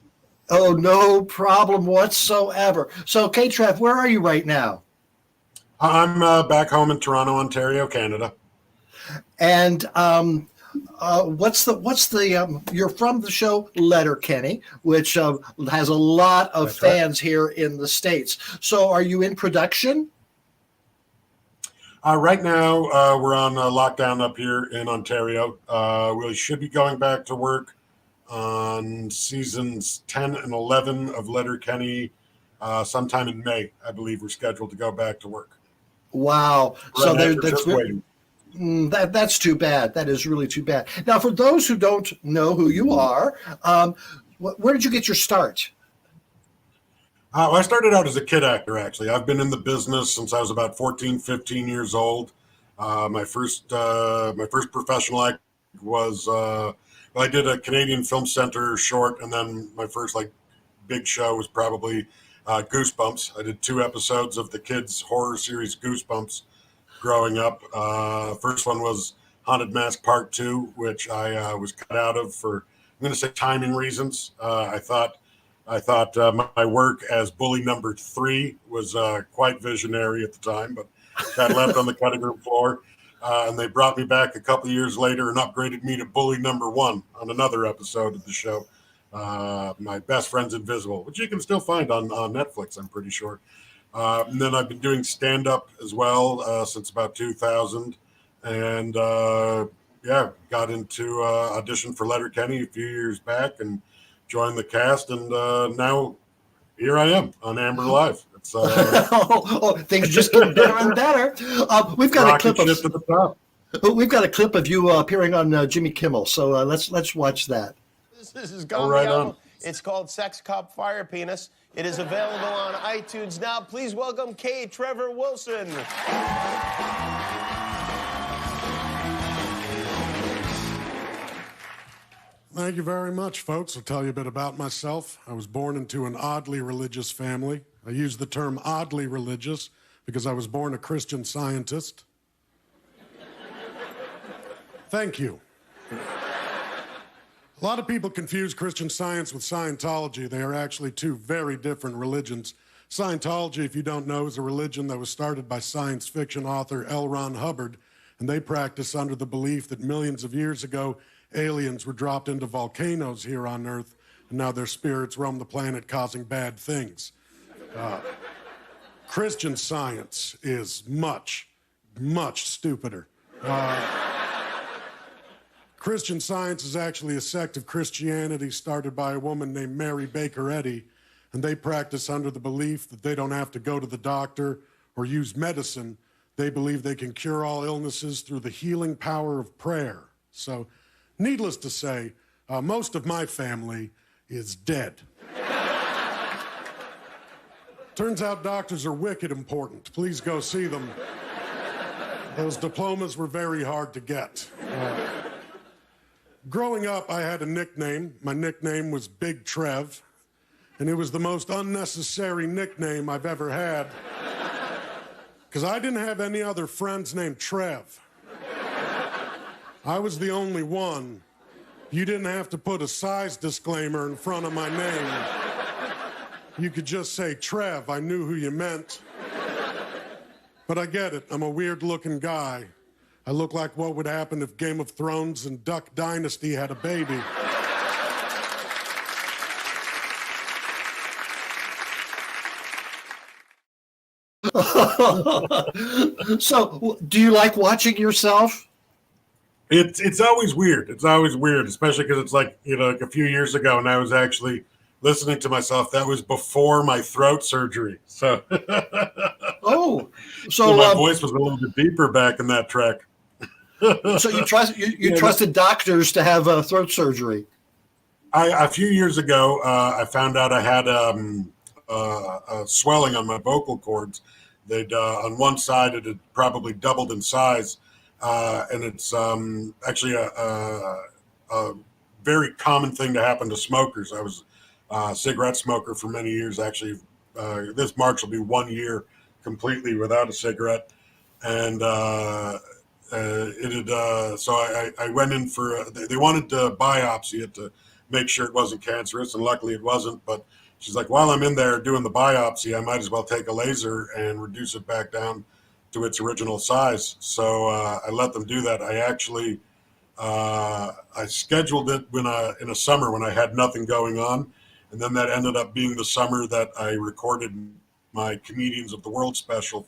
Oh, no problem whatsoever. So, K Trev, where are you right now? I'm back home in Toronto, Ontario, Canada. And you're from the show Letterkenny, which has a lot of fans here in the States. So are you in production? Right now, we're on lockdown up here in Ontario. We should be going back to work on seasons 10 and 11 of Letterkenny sometime in May. I believe we're scheduled to go back to work. Wow. So just waiting. That's too bad. That is really too bad. Now, for those who don't know who you are, where did you get your start? I started out as a kid actor, actually. I've been in the business since I was about 14, 15 years old. My first professional act was, I did a Canadian Film Center short, and then my first big show was probably Goosebumps. I did 2 episodes of the kids' horror series Goosebumps growing up. First one was Haunted Mask Part 2, which I was cut out of for, I'm going to say, timing reasons. I thought my work as bully number 3 was quite visionary at the time, but got left on the cutting room floor. And they brought me back a couple of years later and upgraded me to bully number 1 on another episode of the show. My Best Friend's Invisible, which you can still find on Netflix, I'm pretty sure. And then I've been doing stand-up as well since about 2000. And got into audition for Letterkenny a few years back and joined the cast. And now here I am on Amber Live. It's, things just get better and better. We've got a clip of to the top. We've got a clip of you appearing on Jimmy Kimmel. So let's watch that. This is Gummy album. It's called Sex Cop Fire Penis. It is available on iTunes now. Please welcome K Trevor Wilson. Thank you very much, folks. I'll tell you a bit about myself. I was born into an oddly religious family. I use the term oddly religious because I was born a Christian Scientist. Thank you. A lot of people confuse Christian Science with Scientology. They are actually 2 very different religions. Scientology, if you don't know, is a religion that was started by science fiction author L. Ron Hubbard, and they practice under the belief that millions of years ago, aliens were dropped into volcanoes here on Earth, and now their spirits roam the planet causing bad things. Christian Science is much, much stupider. Christian Science is actually a sect of Christianity started by a woman named Mary Baker Eddy, and they practice under the belief that they don't have to go to the doctor or use medicine. They believe they can cure all illnesses through the healing power of prayer. So, needless to say, most of my family is dead. Turns out doctors are wicked important. Please go see them. Those diplomas were very hard to get. Growing up, I had a nickname. My nickname was Big Trev, and it was the most unnecessary nickname I've ever had, because I didn't have any other friends named Trev. I was the only one. You didn't have to put a size disclaimer in front of my name. You could just say Trev. I knew who you meant. But I get it. I'm a weird-looking guy. I look like what would happen if Game of Thrones and Duck Dynasty had a baby. So, do you like watching yourself? It's always weird. It's always weird, especially because it's like, like a few years ago, and I was actually listening to myself. That was before my throat surgery. So, so my voice was a little bit deeper back in that track. So you trusted doctors to have throat surgery? A few years ago, I found out I had a swelling on my vocal cords. They'd on one side it had probably doubled in size, and it's actually a very common thing to happen to smokers. I was a cigarette smoker for many years. Actually, this March will be 1 year completely without a cigarette, and so I went in for they wanted to biopsy it to make sure it wasn't cancerous, and luckily it wasn't. But she's like, while I'm in there doing the biopsy, I might as well take a laser and reduce it back down to its original size. So I let them do that. I actually I scheduled it in a summer when I had nothing going on, and then that ended up being the summer that I recorded my Comedians of the World special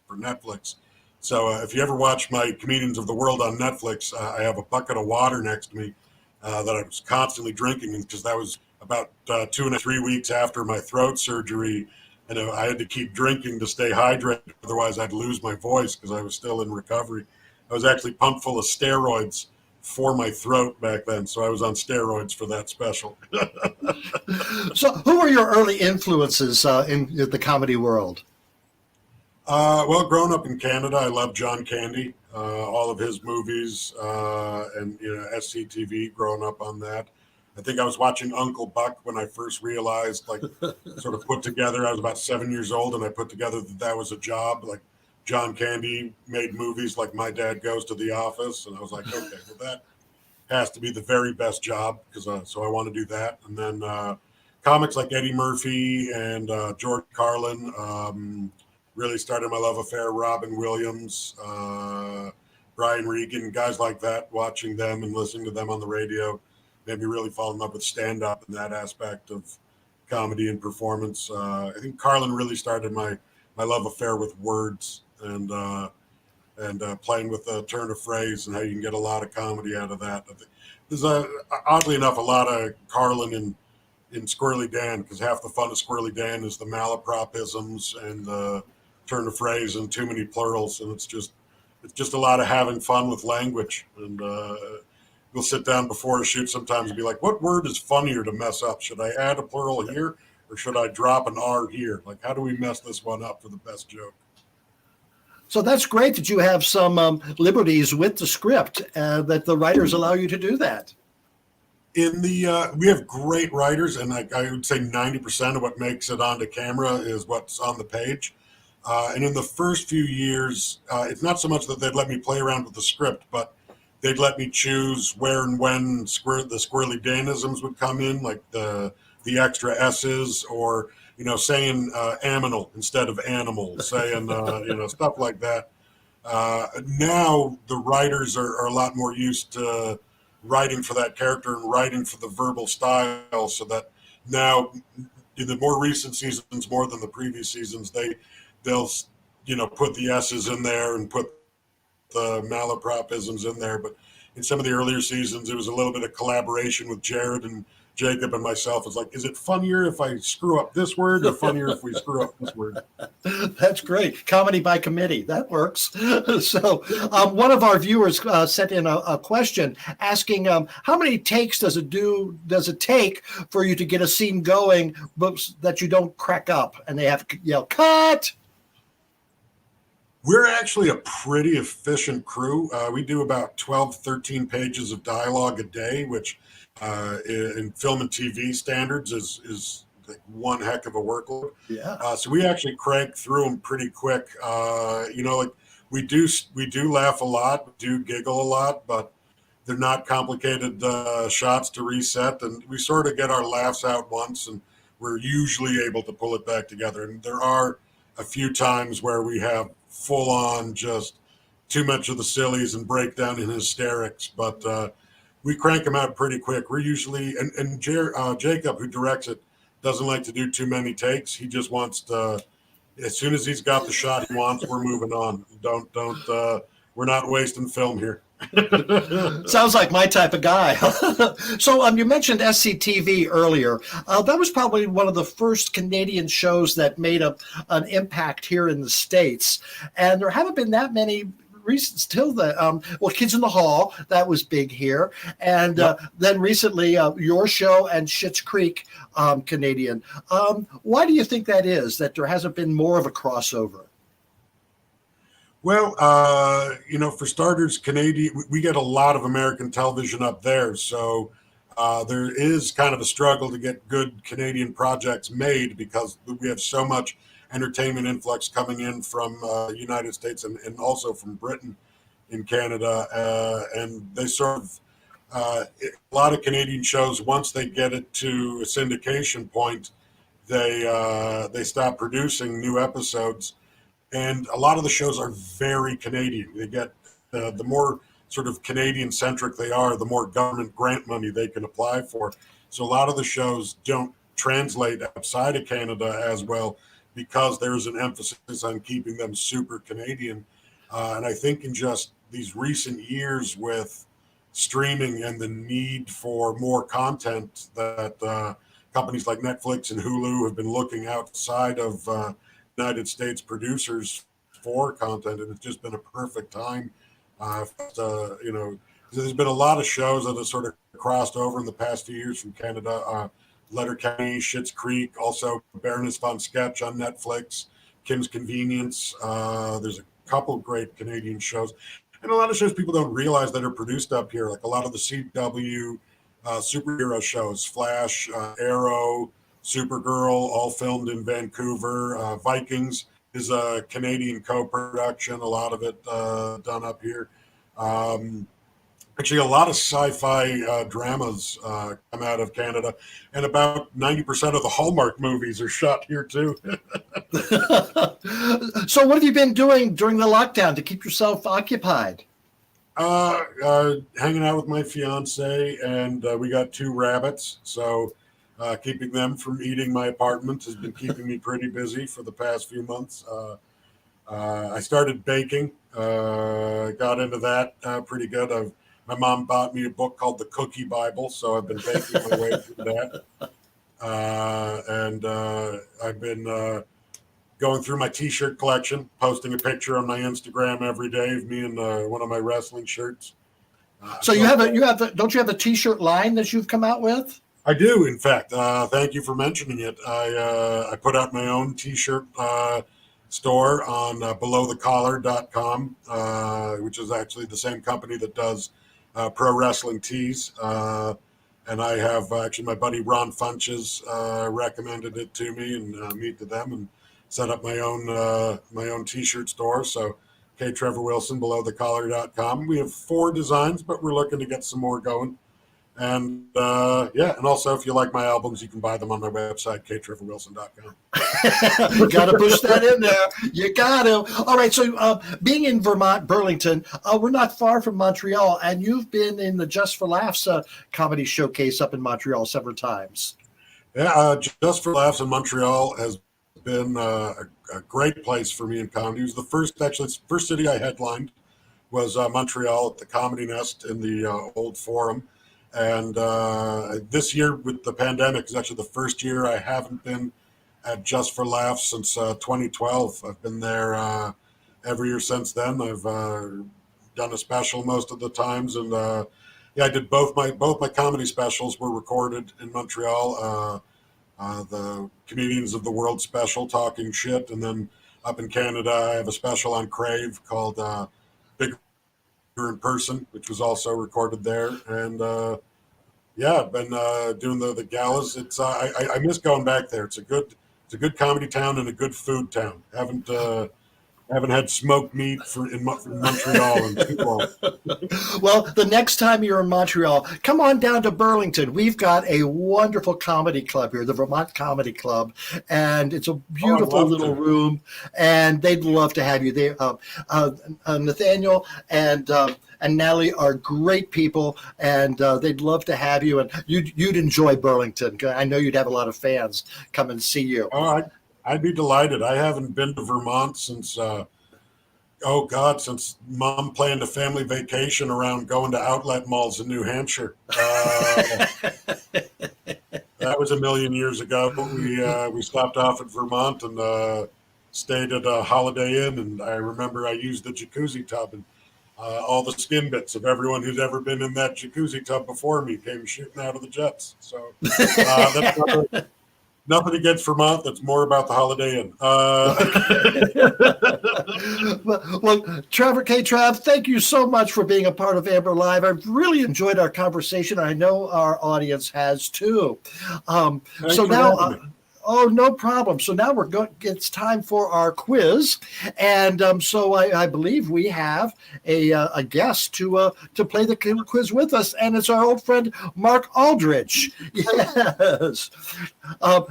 for Netflix. So if you ever watch my Comedians of the World on Netflix, I have a bucket of water next to me that I was constantly drinking, because that was about 2 and 3 weeks after my throat surgery, and I had to keep drinking to stay hydrated. Otherwise, I'd lose my voice because I was still in recovery. I was actually pumped full of steroids for my throat back then, so I was on steroids for that special. So who were your early influences in the comedy world? Well, growing up in Canada, I loved John Candy, all of his movies, and SCTV, growing up on that. I think I was watching Uncle Buck when I first realized, sort of put together, I was about 7 years old, and I put together that was a job. Like, John Candy made movies like My Dad Goes to the Office, and I was like, okay, well, that has to be the very best job, so I want to do that. And then comics like Eddie Murphy and George Carlin really started my love affair. Robin Williams, Brian Regan, guys like that, watching them and listening to them on the radio made me really fall in love with stand-up and that aspect of comedy and performance. I think Carlin really started my love affair with words and playing with the turn of phrase and how you can get a lot of comedy out of that. There's oddly enough a lot of Carlin in Squirrely Dan, because half the fun of Squirrely Dan is the malapropisms and the turn of phrase and too many plurals, and it's just a lot of having fun with language. And we'll sit down before a shoot sometimes and be like, what word is funnier to mess up? Should I add a plural here, or should I drop an R here? Like, how do we mess this one up for the best joke? So that's great that you have some liberties with the script, that the writers allow you to do that. We have great writers, and I would say 90% of what makes it onto camera is what's on the page. And in the first few years, it's not so much that they'd let me play around with the script, but they'd let me choose where and when the Squirrely Danisms would come in, like the extra S's, or saying aminal instead of animal, saying stuff like that. Now the writers are a lot more used to writing for that character and writing for the verbal style, so that now in the more recent seasons, more than the previous seasons, they'll put the S's in there and put the malapropisms in there. But in some of the earlier seasons, it was a little bit of collaboration with Jared and Jacob and myself is like, is it funnier if I screw up this word or funnier if we screw up this word? That's great. Comedy by committee. That works. So one of our viewers sent in a question asking how many takes does it take for you to get a scene going but that you don't crack up and they have to yell, cut? We're actually a pretty efficient crew. We do about 12, 13 pages of dialogue a day, which in film and TV standards is like one heck of a workload. Yeah. So we actually crank through them pretty quick. Like we do laugh a lot, we do giggle a lot, but they're not complicated shots to reset, and we sort of get our laughs out once, and we're usually able to pull it back together. And there are a few times where we have full on just too much of the sillies and breakdown in hysterics, but we crank them out pretty quick. We're usually, and Jacob, who directs it, doesn't like to do too many takes. He just wants to, as soon as he's got the shot he wants, we're moving on. We're not wasting film here. Sounds like my type of guy. So you mentioned SCTV earlier. That was probably one of the first Canadian shows that made an impact here in the States. And there haven't been that many till Kids in the Hall, that was big here, and then recently your show and Schitt's Creek, Canadian. Why do you think that is, that there hasn't been more of a crossover? Well, for starters, Canadian, we get a lot of American television up there, so there is kind of a struggle to get good Canadian projects made because we have so much entertainment influx coming in from the United States and also from Britain in Canada. And they sort of, a lot of Canadian shows, once they get it to a syndication point, they stop producing new episodes. And a lot of the shows are very Canadian. They get, the more sort of Canadian centric they are, the more government grant money they can apply for. So a lot of the shows don't translate outside of Canada as well, because there's an emphasis on keeping them super Canadian. And I think in just these recent years with streaming and the need for more content, that companies like Netflix and Hulu have been looking outside of United States producers for content, and it's just been a perfect time. There's been a lot of shows that have sort of crossed over in the past few years from Canada. Letterkenny, Schitt's Creek, also Baroness von Sketch on Netflix, Kim's Convenience. There's a couple of great Canadian shows, and a lot of shows people don't realize that are produced up here, like a lot of the CW superhero shows, Flash, Arrow, Supergirl, all filmed in Vancouver. Vikings is a Canadian co-production, a lot of it done up here. Actually, a lot of sci-fi dramas come out of Canada, and about 90% of the Hallmark movies are shot here too. So what have you been doing during the lockdown to keep yourself occupied? Hanging out with my fiance, and we got 2 rabbits, so keeping them from eating my apartment has been keeping me pretty busy for the past few months. I started baking, got into that pretty good. My mom bought me a book called The Cookie Bible, so I've been baking my way through that. And I've been going through my T-shirt collection, posting a picture on my Instagram every day of me in one of my wrestling shirts. So don't you have a T-shirt line that you've come out with? I do, in fact. Thank you for mentioning it. I put out my own T-shirt store on belowthecollar.com, which is actually the same company that does pro wrestling tees. And I have actually my buddy Ron Funches recommended it to me, and me to them, and set up my own T-shirt store. So K Trevor Wilson, belowthecollar.com. We have 4 designs, but we're looking to get some more going. And and also if you like my albums, you can buy them on my website, ktrevorwilson.com. You got to push that in there. You got to. All right. So being in Vermont, Burlington, we're not far from Montreal, and you've been in the Just for Laughs comedy showcase up in Montreal several times. Yeah, Just for Laughs in Montreal has been a great place for me in comedy. It was the first city I headlined was Montreal at the Comedy Nest in the old Forum. And this year with the pandemic is actually the first year I haven't been at Just for Laughs since 2012. I've been there every year since then. I've done a special most of the times, and I did both my comedy specials were recorded in Montreal. The Comedians of the World special, Talking Shit, and then up in Canada I have a special on Crave called Bigger in Person, which was also recorded there. And I've been doing the galas. It's I miss going back there. It's a good comedy town and a good food town. Haven't had smoked meat in Montreal in too long. Well, the next time you're in Montreal, come on down to Burlington. We've got a wonderful comedy club here, the Vermont Comedy Club, and it's a beautiful little room, and they'd love to have you there. Nathaniel and Natalie are great people, and they'd love to have you, and you'd enjoy Burlington. I know you'd have a lot of fans come and see you. Oh, I'd be delighted. I haven't been to Vermont since, since Mom planned a family vacation around going to outlet malls in New Hampshire. That was a million years ago. We stopped off at Vermont and stayed at a Holiday Inn, and I remember I used the jacuzzi tub, and all the skin bits of everyone who's ever been in that jacuzzi tub before me came shooting out of the jets. So that's nothing against Vermont. That's more about the Holiday Inn. Well, Trevor, K. Trav, thank you so much for being a part of Amber Live. I've really enjoyed our conversation. I know our audience has too. So now, oh, no problem. So now it's time for our quiz. And so I believe we have a guest to play the quiz with us. And it's our old friend, Mark Aldridge. Yes.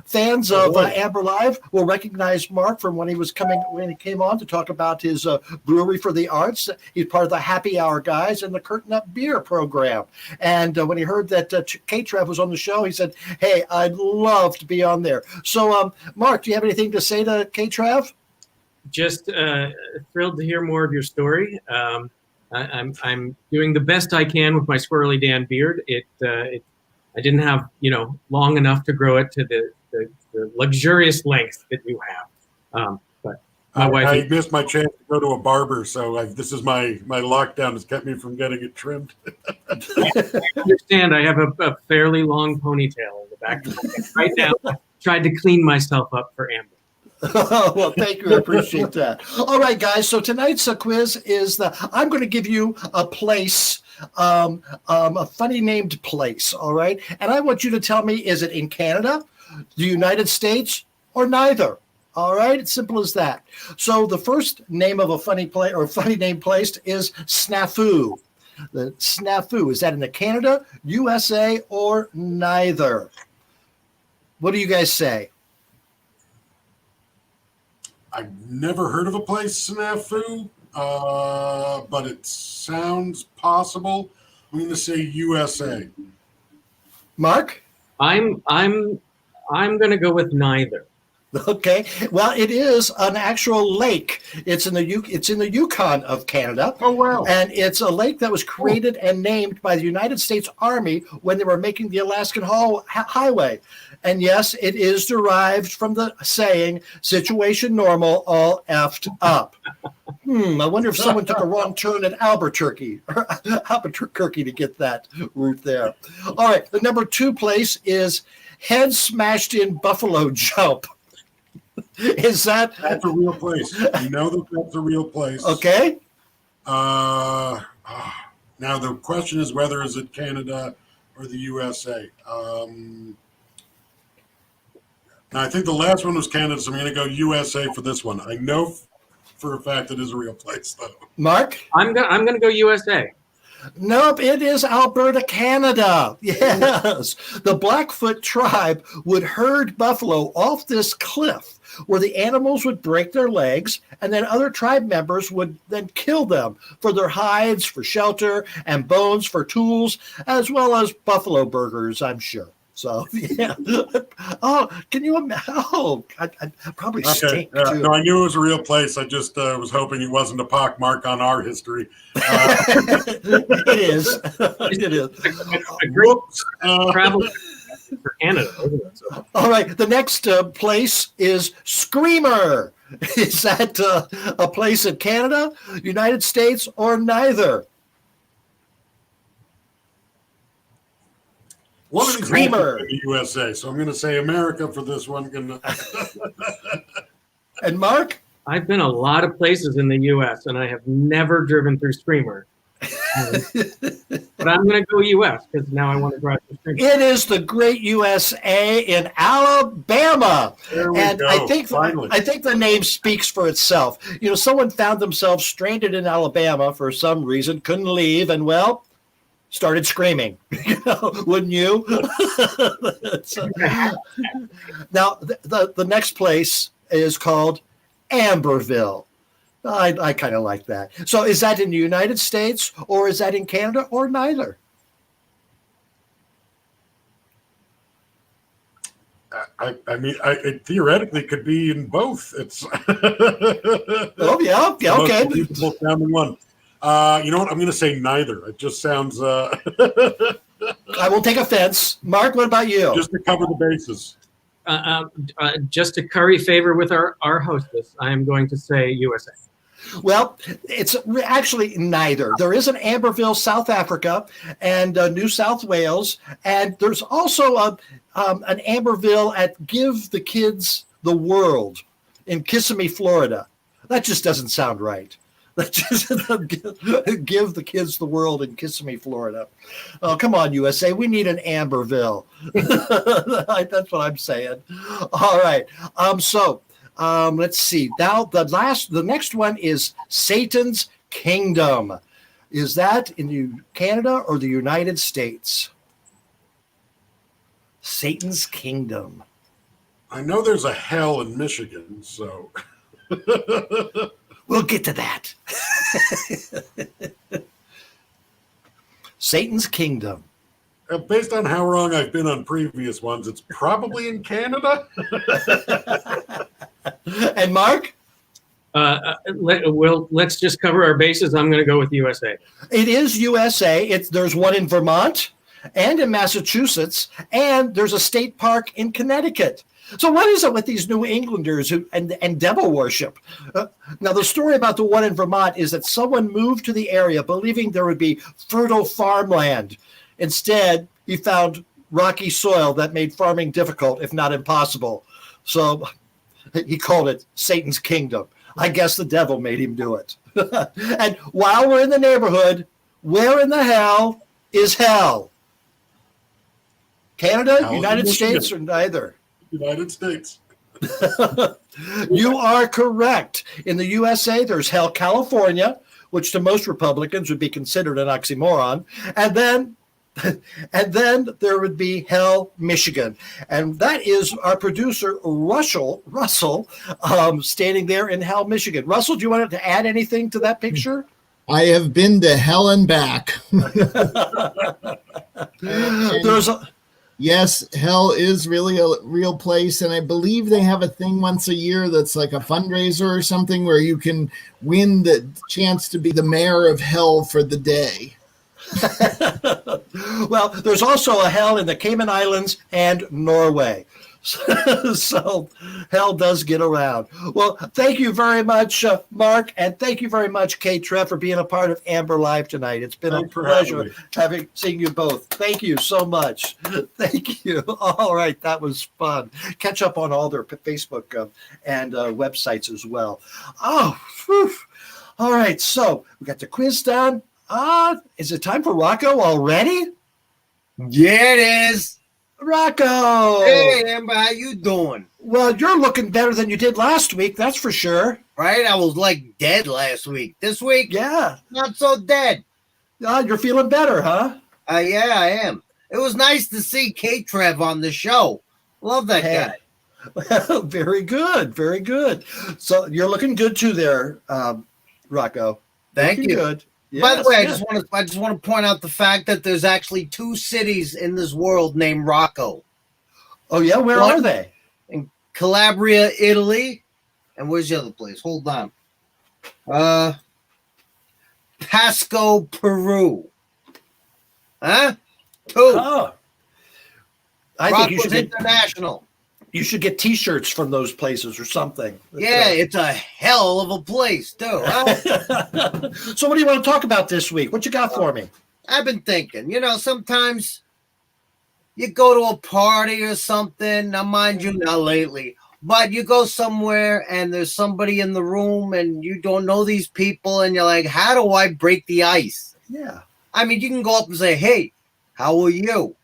Fans of Amber Live will recognize Mark from when he came on to talk about his Brewery for the Arts. He's part of the Happy Hour guys and the Curtain Up Beer program. And when he heard that K Trev was on the show, he said, "Hey, I'd love to be on there." So, Mark, do you have anything to say to K Trev? Just thrilled to hear more of your story. I'm doing the best I can with my Squirrely Dan beard. I didn't have long enough to grow it to the luxurious length that you have. But my wife, I missed my chance to go to a barber, so this is my lockdown has kept me from getting it trimmed. I understand. I have a fairly long ponytail in the back of my head right now. I tried to clean myself up for Amber. Well, thank you. I appreciate that. All right, guys. So tonight's quiz is I'm going to give you a place, a funny named place. All right. And I want you to tell me, is it in Canada, the United States, or neither? All right. It's simple as that. So the first name of a funny place or funny named place is Snafu. The Snafu, is that in the Canada, USA, or neither? What do you guys say? I've never heard of a place, Snafu, but it sounds possible. I'm going to say USA. Mark? I'm going to go with neither. Okay. Well, it is an actual lake. It's in the Yukon of Canada. Oh, wow. And it's a lake that was created and named by the United States Army when they were making the Alaskan Highway. And yes, it is derived from the saying, situation normal, all effed up. I wonder if someone took a wrong turn at Albuquerque to get that route there. All right. The number 2 place is Head Smashed in Buffalo Jump. Is that's a real place? You know that's a real place. Okay. Now the question is whether is it Canada or the USA. Now I think the last one was Canada, so I'm going to go USA for this one. I know for a fact it is a real place, though. Mark, I'm going to go USA. Nope, it is Alberta, Canada. Yes. The Blackfoot tribe would herd buffalo off this cliff where the animals would break their legs, and then other tribe members would then kill them for their hides, for shelter, and bones for tools, as well as buffalo burgers, I'm sure. So yeah. Oh, can you imagine? Oh, I probably stink too. No, I knew it was a real place. I just was hoping it wasn't a pockmark on our history. It is. It is. Whoops. Travel for Canada. All right. The next place is Screamer. Is that a place in Canada, United States, or neither? One of these Screamer. in the USA, so I'm going to say America for this one. And Mark? I've been a lot of places in the U.S. and I have never driven through Screamer. But I'm going to go U.S. because now I want to drive through Screamer. It is the great USA in Alabama. And go. I think the name speaks for itself. You know, someone found themselves stranded in Alabama for some reason, couldn't leave, and well, started screaming. Wouldn't you? Now, the next place is called Amberville. I kind of like that. So is that in the United States, or is that in Canada, or neither? I mean, it theoretically could be in both. It's oh yeah, okay. Sounding one. You know what? I'm going to say neither. It just sounds. I will take offense. Mark, what about you? Just to cover the bases. Just to curry favor with our hostess, I am going to say USA. Well, it's actually neither. There is an Amberville, South Africa, and New South Wales, and there's also an Amberville at Give the Kids the World in Kissimmee, Florida. That just doesn't sound right. That just Give the Kids the World in Kissimmee, Florida. Oh, come on, USA. We need an Amberville. That's what I'm saying. All right. Let's see. Now the next one is Satan's Kingdom. Is that in Canada or the United States? Satan's Kingdom. I know there's a hell in Michigan, so we'll get to that. Satan's Kingdom. Based on how wrong I've been on previous ones, it's probably in Canada. And Mark? Let's just cover our bases. I'm going to go with USA. It is USA. There's one in Vermont and in Massachusetts, and there's a state park in Connecticut. So what is it with these New Englanders and devil worship? Now, the story about the one in Vermont is that someone moved to the area believing there would be fertile farmland. Instead, he found rocky soil that made farming difficult, if not impossible. So he called it Satan's Kingdom. I guess the devil made him do it. And while we're in the neighborhood, where in the hell is hell? Canada, United States, or neither? United States. You are correct. In the USA, there's hell, California, which to most Republicans would be considered an oxymoron. And then there would be hell, Michigan. And that is our producer, Russell, standing there in hell, Michigan. Russell, do you want to add anything to that picture? I have been to hell and back. Yes, hell is really a real place, and I believe they have a thing once a year that's like a fundraiser or something where you can win the chance to be the mayor of hell for the day. Well, there's also a hell in the Cayman Islands and Norway. So hell does get around. Well, thank you very much, Mark, and thank you very much, K Trev, for being a part of Amber Live tonight. It's been a pleasure seeing you both. Thank you so much. Thank you. All right, that was fun. Catch up on all their Facebook and websites as well. Oh, whew. All right, so we got the quiz done. Is it time for Rocco already? Yeah, it is. Rocco! Hey, Amber, how you doing? Well, you're looking better than you did last week, that's for sure. Right? I was like dead last week. This week? Yeah. Not so dead. You're feeling better, huh? Yeah, I am. It was nice to see K Trev on the show. Love that guy. Well, very good. Very good. So you're looking good too there, Rocco. Thank you. Good. By the way, Yes, I just want to point out the fact that there's actually 2 cities in this world named Rocco. Oh yeah, where One are they? in Calabria, Italy, and where's the other place? Hold on. Pasco, Peru. Huh? 2. Oh. I think you Rocco's should get international. You should get T-shirts from those places or something. Yeah, it's a hell of a place, too. Huh? So what do you want to talk about this week? What you got for me? I've been thinking, sometimes you go to a party or something. Now, mind you, not lately, but you go somewhere and there's somebody in the room and you don't know these people and you're like, how do I break the ice? Yeah. I mean, you can go up and say, hey, how are you?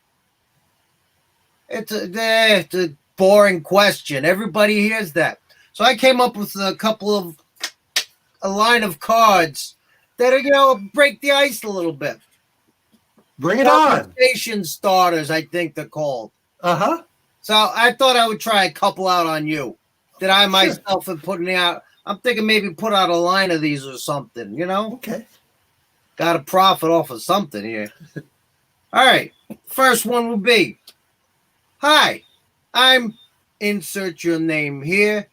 It's a boring question. Everybody hears that. So I came up with a line of cards that are, break the ice a little bit. Bring it on. Conversation starters, I think they're called. Uh-huh. So I thought I would try a couple out on you. That I myself have putting out. I'm thinking maybe put out a line of these or something, Okay. Got to profit off of something here. All right. First one will be, hi, I'm insert your name here.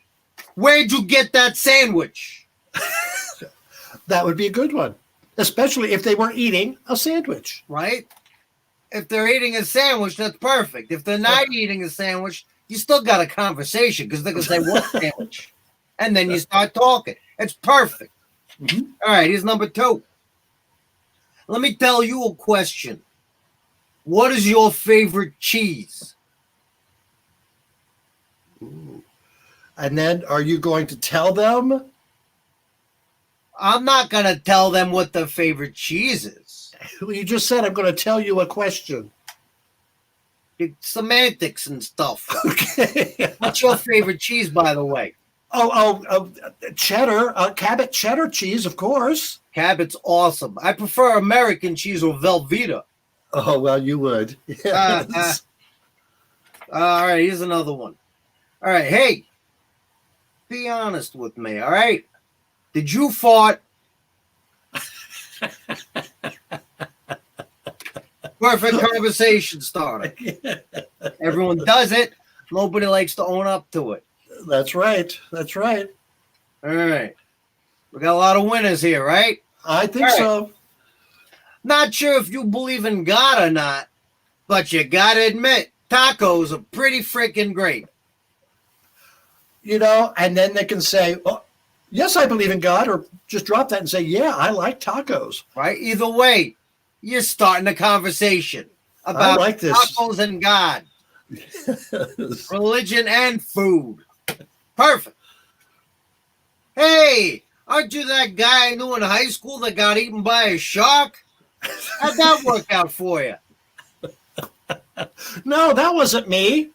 Where'd you get that sandwich? That would be a good one, especially if they were eating a sandwich. Right? If they're eating a sandwich, that's perfect. If they're not eating a sandwich, you still got a conversation because they're going to say, what sandwich? And then you start talking. It's perfect. Mm-hmm. All right, here's number 2. Let me tell you a question. What is your favorite cheese? Ooh. And then are you going to tell them? I'm not going to tell them what their favorite cheese is. You just said I'm going to tell you a question. It's semantics and stuff. Okay. What's your favorite cheese, by the way? Cheddar, Cabot cheddar cheese, of course. Cabot's awesome. I prefer American cheese or Velveeta. Oh, well, you would. Yes. All right, here's another one. All right, hey, be honest with me, all right? Did you fart? Perfect conversation starter. Everyone does it. Nobody likes to own up to it. That's right. That's right. All right. We got a lot of winners here, right? I think so. Not sure if you believe in God or not, but you got to admit, tacos are pretty freaking great. And then they can say, oh, yes, I believe in God, or just drop that and say, yeah, I like tacos. Right? Either way, you're starting a conversation about like this. tacos and God, religion and food. Perfect. Hey, aren't you that guy I knew in high school that got eaten by a shark? How'd that work out for you? No, that wasn't me.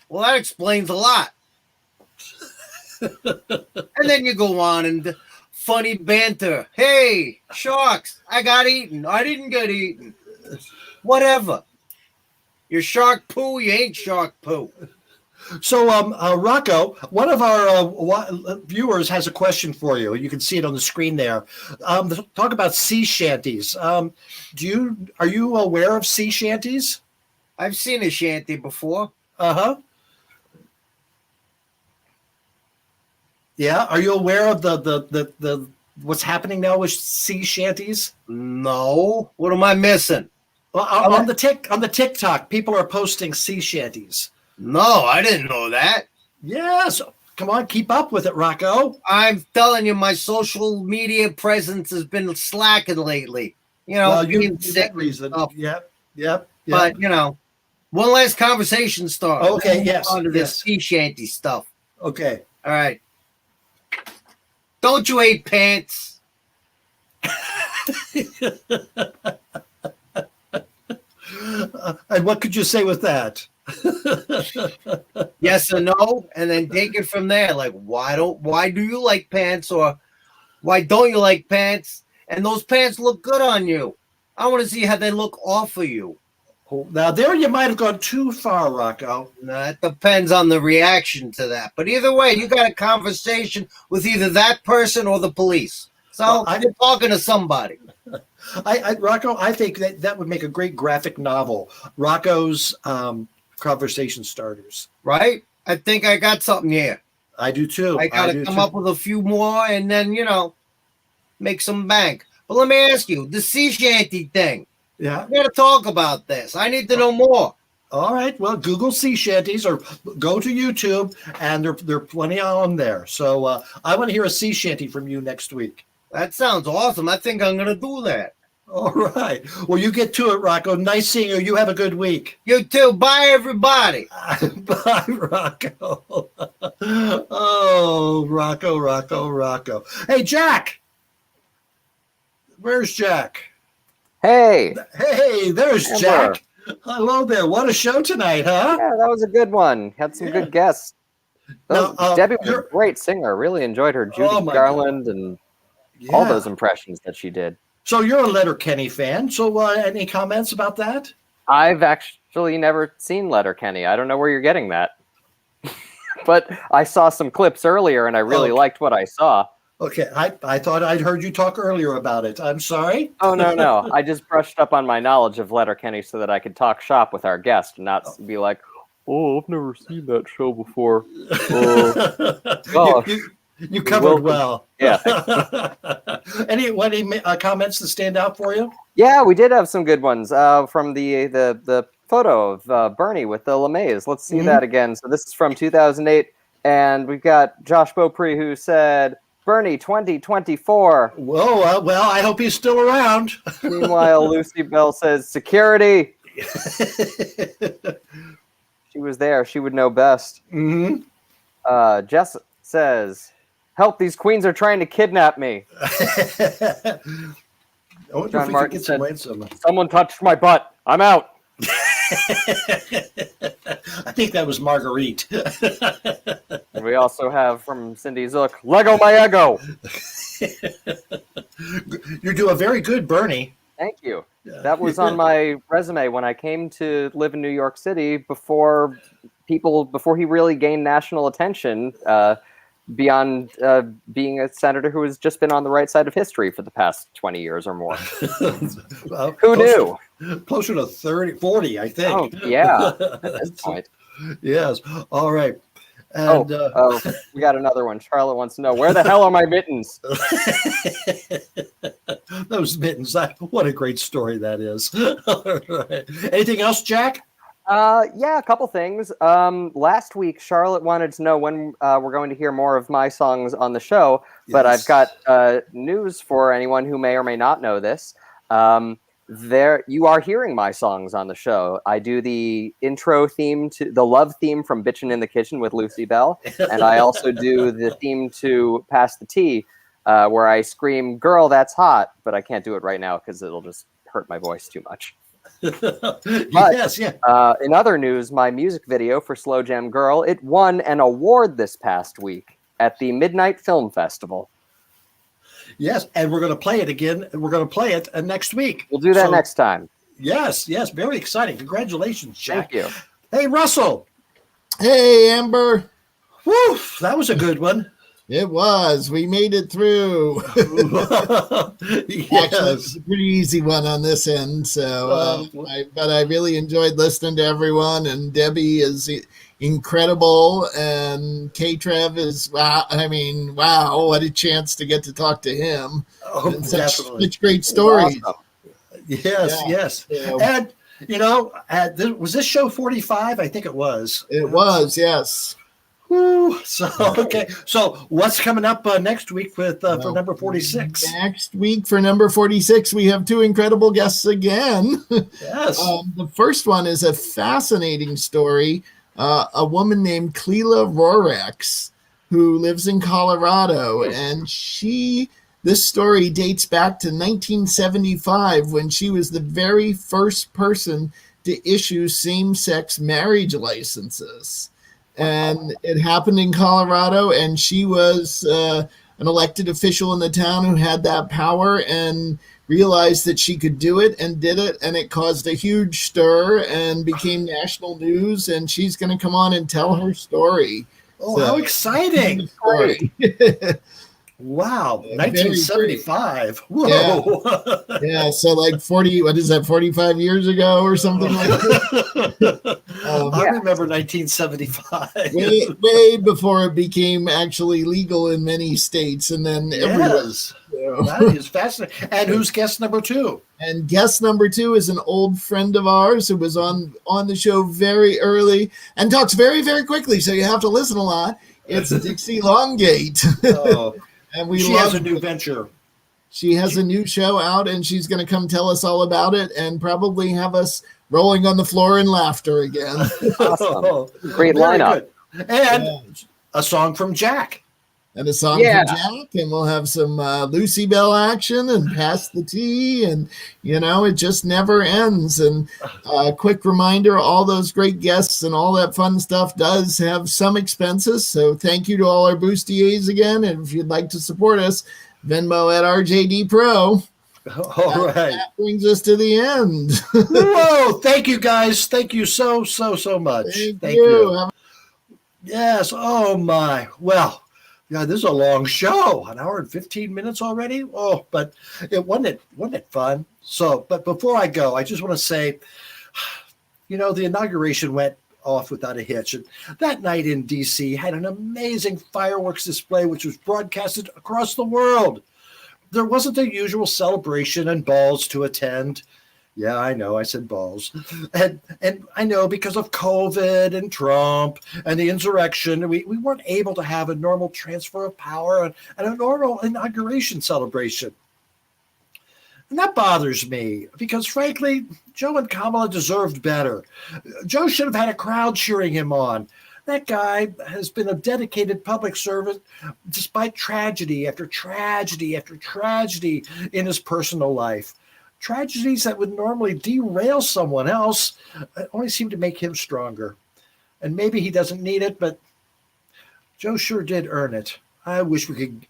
Well, that explains a lot. And then you go on and funny banter. Hey, sharks, I got eaten. I didn't get eaten. Whatever. You're shark poo, you ain't shark poo. So, Rocco, one of our viewers has a question for you. You can see it on the screen there. Talk about sea shanties. Are you aware of sea shanties? I've seen a shanty before. Uh-huh. Yeah. Are you aware of the what's happening now with sea shanties? No. What am I missing? Well, on the TikTok, people are posting sea shanties. No, I didn't know that. Yes. Come on, keep up with it, Rocco. I'm telling you, my social media presence has been slacking lately. Being sick reason. Yep. But, one last conversation start. Okay, yes. On to this sea shanty stuff. Okay. All right. Don't you hate pants? And what could you say with that? Yes or no, and then take it from there. Like, why do you like pants, or why don't you like pants? And those pants look good on you. I want to see how they look off of you. Now there you might have gone too far, Rocco. No, it depends on the reaction to that. But either way, you got a conversation with either that person or the police. So you're talking to somebody. Rocco, I think that would make a great graphic novel. Rocco's conversation starters. Right? I think I got something here. I do too. I gotta come up with a few more and then, make some bank. But let me ask you, the sea shanty thing. Yeah. We gotta talk about this. I need to know more. All right. Well, Google sea shanties or go to YouTube, and there are plenty on there. So I want to hear a sea shanty from you next week. That sounds awesome. I think I'm going to do that. All right. Well, you get to it, Rocco. Nice seeing you. You have a good week. You too. Bye, everybody. Bye, Rocco. Oh, Rocco. Hey, Jack. Where's Jack? Hey, there's Amber. Jack. Hello there. What a show tonight, huh? Yeah, that was a good one. Had some good guests. Debbie was a great singer. Really enjoyed her Judy Garland and all those impressions that she did. So you're a Letterkenny fan. So any comments about that? I've actually never seen Letterkenny. I don't know where you're getting that. But I saw some clips earlier and I really liked what I saw. Okay, I thought I'd heard you talk earlier about it. I'm sorry. Oh, no. I just brushed up on my knowledge of Letterkenny so that I could talk shop with our guest and not be like, oh, I've never seen that show before. Gosh. You covered well. Yeah. Any comments that stand out for you? Yeah, we did have some good ones from the photo of Bernie with the LeMays. Let's see that again. So this is from 2008, and we've got Josh Beaupre who said, Bernie 2024. Whoa, well, I hope he's still around. Meanwhile, Lucy Belle says, security. She was there. She would know best. Jess says, help, these queens are trying to kidnap me. John Martin said, someone touched my butt. I'm out. I think that was Marguerite. And we also have from Cindy Zook, Lego my ego. You do a very good Bernie. Thank you. That was on my resume when I came to live in New York City before he really gained national attention beyond being a senator who has just been on the right side of history for the past 20 years or more. Who knew? Closer to 30, 40, I think. Oh, yeah, at this point. Yes. All right. And, we got another one. Charlotte wants to know, where the hell are my mittens? Those mittens. What a great story that is. All right. Anything else, Jack? Yeah, a couple things. Last week, Charlotte wanted to know when we're going to hear more of my songs on the show, but I've got news for anyone who may or may not know this. You are hearing my songs on the show. I do the intro theme to the love theme from Bitchin' in the Kitchen with Lucy Belle, and I also do the theme to Pass the Tea, where I scream, girl, that's hot, but I can't do it right now because it'll just hurt my voice too much. But, in other news, my music video for Slow Jam Girl, it won an award this past week at the Midnight Film Festival. Yes, and we're going to play it again. We're going to play it next week. We'll do that next time. Yes, very exciting. Congratulations, Jack. Thank you. Hey, Russell. Hey, Amber. Woo, that was a good one. It was. We made it through. Yes. Actually, it's a pretty easy one on this end. So, but I really enjoyed listening to everyone. And Debbie is incredible, and K Trev is wow. I mean, wow! What a chance to get to talk to him. Oh, definitely. Such great stories. Awesome. Yes. Yeah. And was this show 45? I think it was. It was, yes. Woo. So okay. So what's coming up next week with for number 46? Next week for number 46, we have two incredible guests again. Yes. The first one is a fascinating story. A woman named Clela Rorax, who lives in Colorado, and this story dates back to 1975 when she was the very first person to issue same-sex marriage licenses. And it happened in Colorado, and she was an elected official in the town who had that power and realized that she could do it and did it, and it caused a huge stir and became national news, and she's going to come on and tell her story. Oh, how exciting. Wow, 1975. Whoa. Yeah, so like 45 years ago or something like that? I remember 1975. way before it became actually legal in many states, and then everywhere. Yes. That is fascinating. And who's guest number 2? And guest number 2 is an old friend of ours who was on the show very early and talks very, very quickly, so you have to listen a lot. It's Dixie Longate. Oh. And she has a new venture. She has a new show out, and she's going to come tell us all about it and probably have us rolling on the floor in laughter again. Awesome. Great lineup. Good. And a song from Jack. And a song from Jack, and we'll have some Lucy Belle action and pass the tea, and it just never ends. And a quick reminder, all those great guests and all that fun stuff does have some expenses, so thank you to all our bustiers again, and if you'd like to support us, Venmo at RJD Pro. All right. That brings us to the end. Whoa, thank you guys. Thank you so much. Thank you. Yes, oh my. Well, yeah, this is a long show, 1 hour and 15 minutes already. Oh, but wasn't it fun? So, but before I go, I just want to say, the inauguration went off without a hitch. And that night in DC had an amazing fireworks display, which was broadcasted across the world. There wasn't the usual celebration and balls to attend. Yeah, I know. I said balls. And I know because of COVID and Trump and the insurrection, we weren't able to have a normal transfer of power and a normal inauguration celebration. And that bothers me because, frankly, Joe and Kamala deserved better. Joe should have had a crowd cheering him on. That guy has been a dedicated public servant despite tragedy after tragedy after tragedy in his personal life. Tragedies that would normally derail someone else only seem to make him stronger. And maybe he doesn't need it, but Joe sure did earn it. I wish we could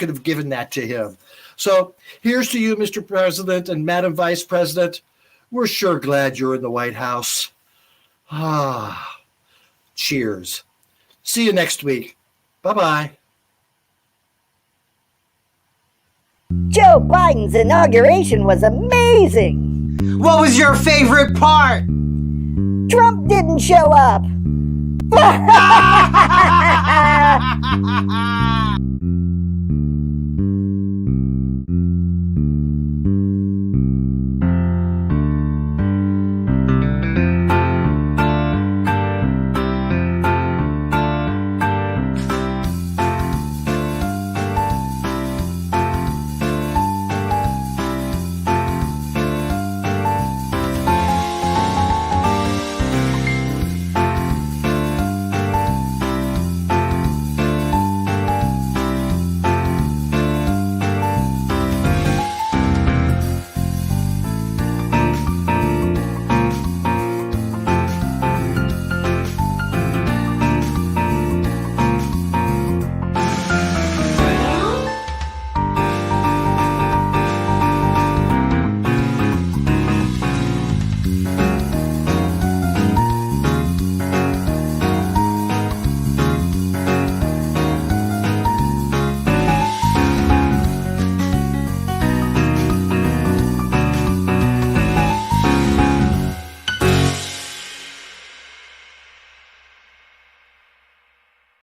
have given that to him. So here's to you, Mr. President and Madam Vice President. We're sure glad you're in the White House. Cheers. See you next week. Bye-bye. Joe Biden's inauguration was amazing. What was your favorite part? Trump didn't show up.